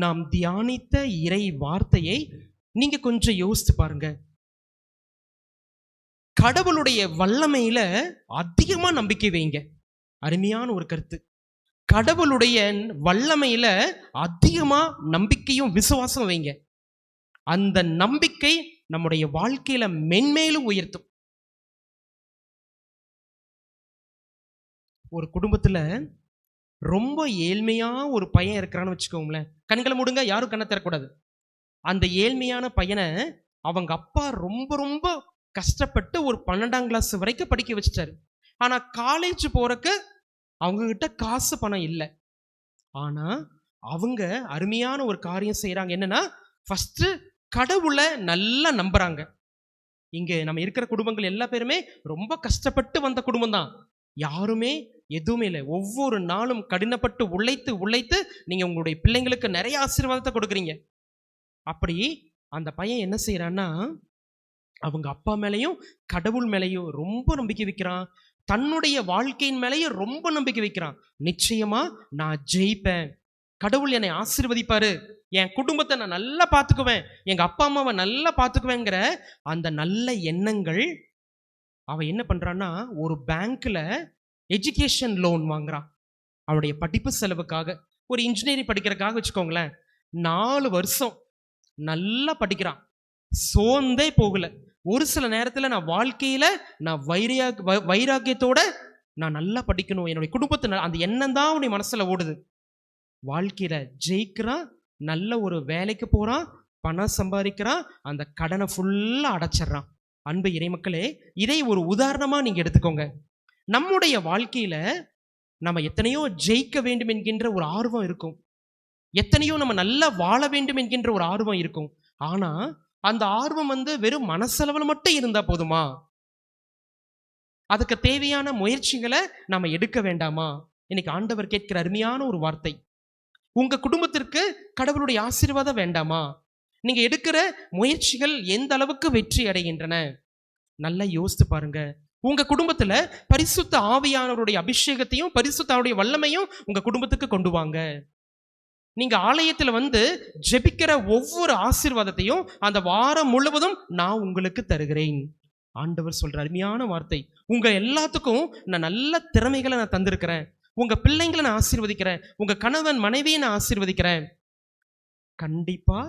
நாம் தியானித்த இறை வார்த்தையை நீங்க கொஞ்சம் யோசித்து பாருங்க. கடவுளுடைய வல்லமையில அதிகமா நம்பிக்கை வைங்க. அருமையான ஒரு கருத்து. கடவுளுடைய வல்லமையில அதிகமா நம்பிக்கையும் விசுவாசம் வைங்க. அந்த நம்பிக்கை நம்முடைய வாழ்க்கையில மென்மேலும் உயர்த்தும். ஒரு குடும்பத்துல ரொம்ப ஏழ்மையா ஒரு பையன் இருக்கிறான்னு வச்சுக்கோங்களேன். கண்களை மூடுங்க, யாரும் கண்ணை திறக்கூடாது. அந்த ஏழ்மையான பையனை அவங்க அப்பா ரொம்ப ரொம்ப கஷ்டப்பட்டு ஒரு 12ஆம் கிளாஸ் வரைக்கும் படிக்க வச்சுட்டாரு. ஆனா காலேஜ் போறக்கு அவங்க கிட்ட காசு பணம் இல்லை. ஆனா அவங்க அருமையான ஒரு காரியம் செய்யறாங்க. என்னன்னா, ஃபர்ஸ்ட் கடவுளை நல்லா நம்புறாங்க. இங்க நம்ம இருக்கிற குடும்பங்கள் எல்லா பேருமே ரொம்ப கஷ்டப்பட்டு வந்த குடும்பம் தான். யாருமே எதுவுமே இல்லை. ஒவ்வொரு நாளும் கடினப்பட்டு உழைத்து நீங்க உங்களுடைய பிள்ளைங்களுக்கு நிறைய ஆசீர்வாதத்தை கொடுக்குறீங்க. அப்படி அந்த பையன் என்ன செய்யறான்னா, அவங்க அப்பா மேலையும் கடவுள் மேலையும் ரொம்ப நம்பிக்கை வைக்கிறான். தன்னுடைய வாழ்க்கையின் மேலையும் ரொம்ப நம்பிக்கை வைக்கிறான். நிச்சயமா நான் ஜெயிப்பேன், கடவுள் என்னை ஆசீர்வதிப்பாரு, என் குடும்பத்தை நான் நல்லா பார்த்துக்குவேன், எங்க அப்பா அம்மாவை நல்லா பார்த்துக்குவேங்கிற அந்த நல்ல எண்ணங்கள் அவன் என்ன பண்றான்னா, ஒரு பேங்க்ல எஜுகேஷன் லோன் வாங்குறான் அவனுடைய படிப்பு செலவுக்காக. ஒரு இன்ஜினியரிங் படிக்கிறதுக்காக வச்சுக்கோங்களேன், 4 வருஷம் நல்லா படிக்கிறான், சோர்ந்தே போகல. ஒரு சில நேரத்தில் நான் வாழ்க்கையில நான் வைராக்கியத்தோட நான் நல்லா படிக்கணும், என்னுடைய குடும்பத்தை அந்த எண்ணம் தான் அவனுடைய மனசுல ஓடுது. வாழ்க்கையில ஜெயிக்கிறான், நல்ல ஒரு வேலைக்கு போறான், பணம் சம்பாதிக்கிறான், அந்த கடனை ஃபுல்லா அடைச்சிடறான். அன்பு இறைமக்களே, இதை ஒரு உதாரணமா நீங்க எடுத்துக்கோங்க. நம்முடைய வாழ்க்கையில நம்ம எத்தனையோ ஜெயிக்க வேண்டும் என்கின்ற ஒரு ஆர்வம் இருக்கும், எத்தனையோ நம்ம நல்லா வாழ வேண்டும் என்கின்ற ஒரு ஆர்வம் இருக்கும். ஆனா அந்த ஆர்வம் வெறும் மனசளவில் மட்டும் இருந்தா போதுமா? அதுக்கு தேவையான முயற்சிகளை நாம எடுக்க வேண்டாமா? இன்னைக்கு ஆண்டவர் கேட்கிற அருமையான ஒரு வார்த்தை, உங்க குடும்பத்திற்கு கடவுளுடைய ஆசீர்வாதம் வேண்டாமா? நீங்க எடுக்கிற முயற்சிகள் எந்த அளவுக்கு வெற்றி அடைகின்றன நல்லா யோசித்து பாருங்க. உங்க குடும்பத்துல பரிசுத்த ஆவியானவருடைய அபிஷேகத்தையும் பரிசுத்த ஆவியுடைய வல்லமையும் உங்க குடும்பத்துக்கு கொண்டு வாங்க. நீங்க ஆலயத்துல ஜெபிக்கிற ஒவ்வொரு ஆசீர்வாதத்தையும் அந்த வாரம் முழுவதும் நான் உங்களுக்கு தருகிறேன். ஆண்டவர் சொல்ற அருமையான வார்த்தை, உங்க எல்லாத்துக்கும் நான் நல்ல திறமைகளை நான் தந்திருக்கிறேன், உங்க பிள்ளைங்களை நான் ஆசீர்வதிக்கிறேன், உங்க கணவன் மனைவியை நான் ஆசீர்வதிக்கிறேன். கண்டிப்பா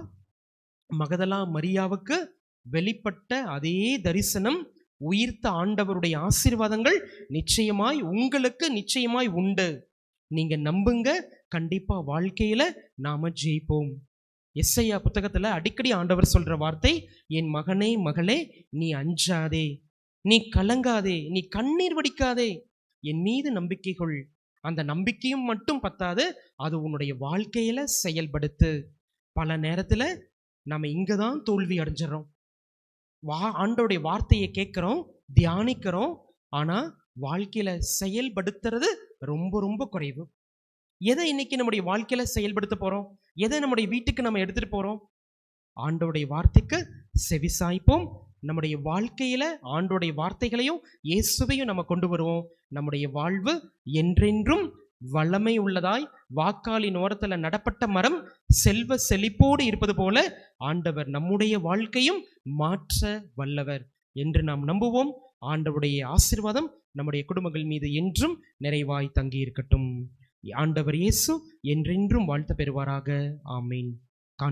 மகதலா மரியாவுக்கு வெளிப்பட்ட அதே தரிசனம், உயிர்த்த ஆண்டவருடைய ஆசீர்வாதங்கள் நிச்சயமாய் உங்களுக்கு நிச்சயமாய் உண்டு. நீங்க நம்புங்க, கண்டிப்பா வாழ்க்கையில நாம ஜெயிப்போம். எஸ்ஐயா புத்தகத்துல அடிக்கடி ஆண்டவர் சொல்ற வார்த்தை, என் மகனே மகளே, நீ அஞ்சாதே, நீ கலங்காதே, நீ கண்ணீர் வடிக்காதே, என் மீது நம்பிக்கை கொள். அந்த நம்பிக்கையும் மட்டும் பத்தாது, அது உன்னுடைய வாழ்க்கையில செயல்படுத்து. பல நேரத்துல நம்ம இங்கதான் தோல்வி அடைஞ்சிடறோம். ஆண்டவருடைய வார்த்தையை கேட்கிறோம், தியானிக்கிறோம், ஆனா வாழ்க்கையில செயல்படுத்துறது ரொம்ப ரொம்ப குறைவு. எதை இன்னைக்கு நம்முடைய வாழ்க்கையில செயல்படுத்த போறோம்? எதை நம்முடைய வீட்டுக்கு நம்ம எடுத்துட்டு போறோம்? ஆண்டவருடைய வார்த்தைக்கு செவிசாய்ப்போம். நம்முடைய வாழ்க்கையில ஆண்டவருடைய வார்த்தைகளையும் இயேசுவையும் நம்ம கொண்டு வருவோம். நம்முடைய வாழ்வு என்றென்றும் வல்லமை உள்ளதாய், வாக்காலின் ஓரத்துல நடப்பட்ட மரம் செல்வ செழிப்போடு இருப்பது போல ஆண்டவர் நம்முடைய வாழ்க்கையும் மாற்ற வல்லவர் என்று நாம் நம்புவோம். ஆண்டவருடைய ஆசீர்வாதம் நம்முடைய குடும்பங்கள் மீது என்றும் நிறைவாய் தங்கி இருக்கட்டும். ஆண்டவர் இயேசு என்றென்றும் வாழ்த்த பெறுவாராக. ஆமீன்.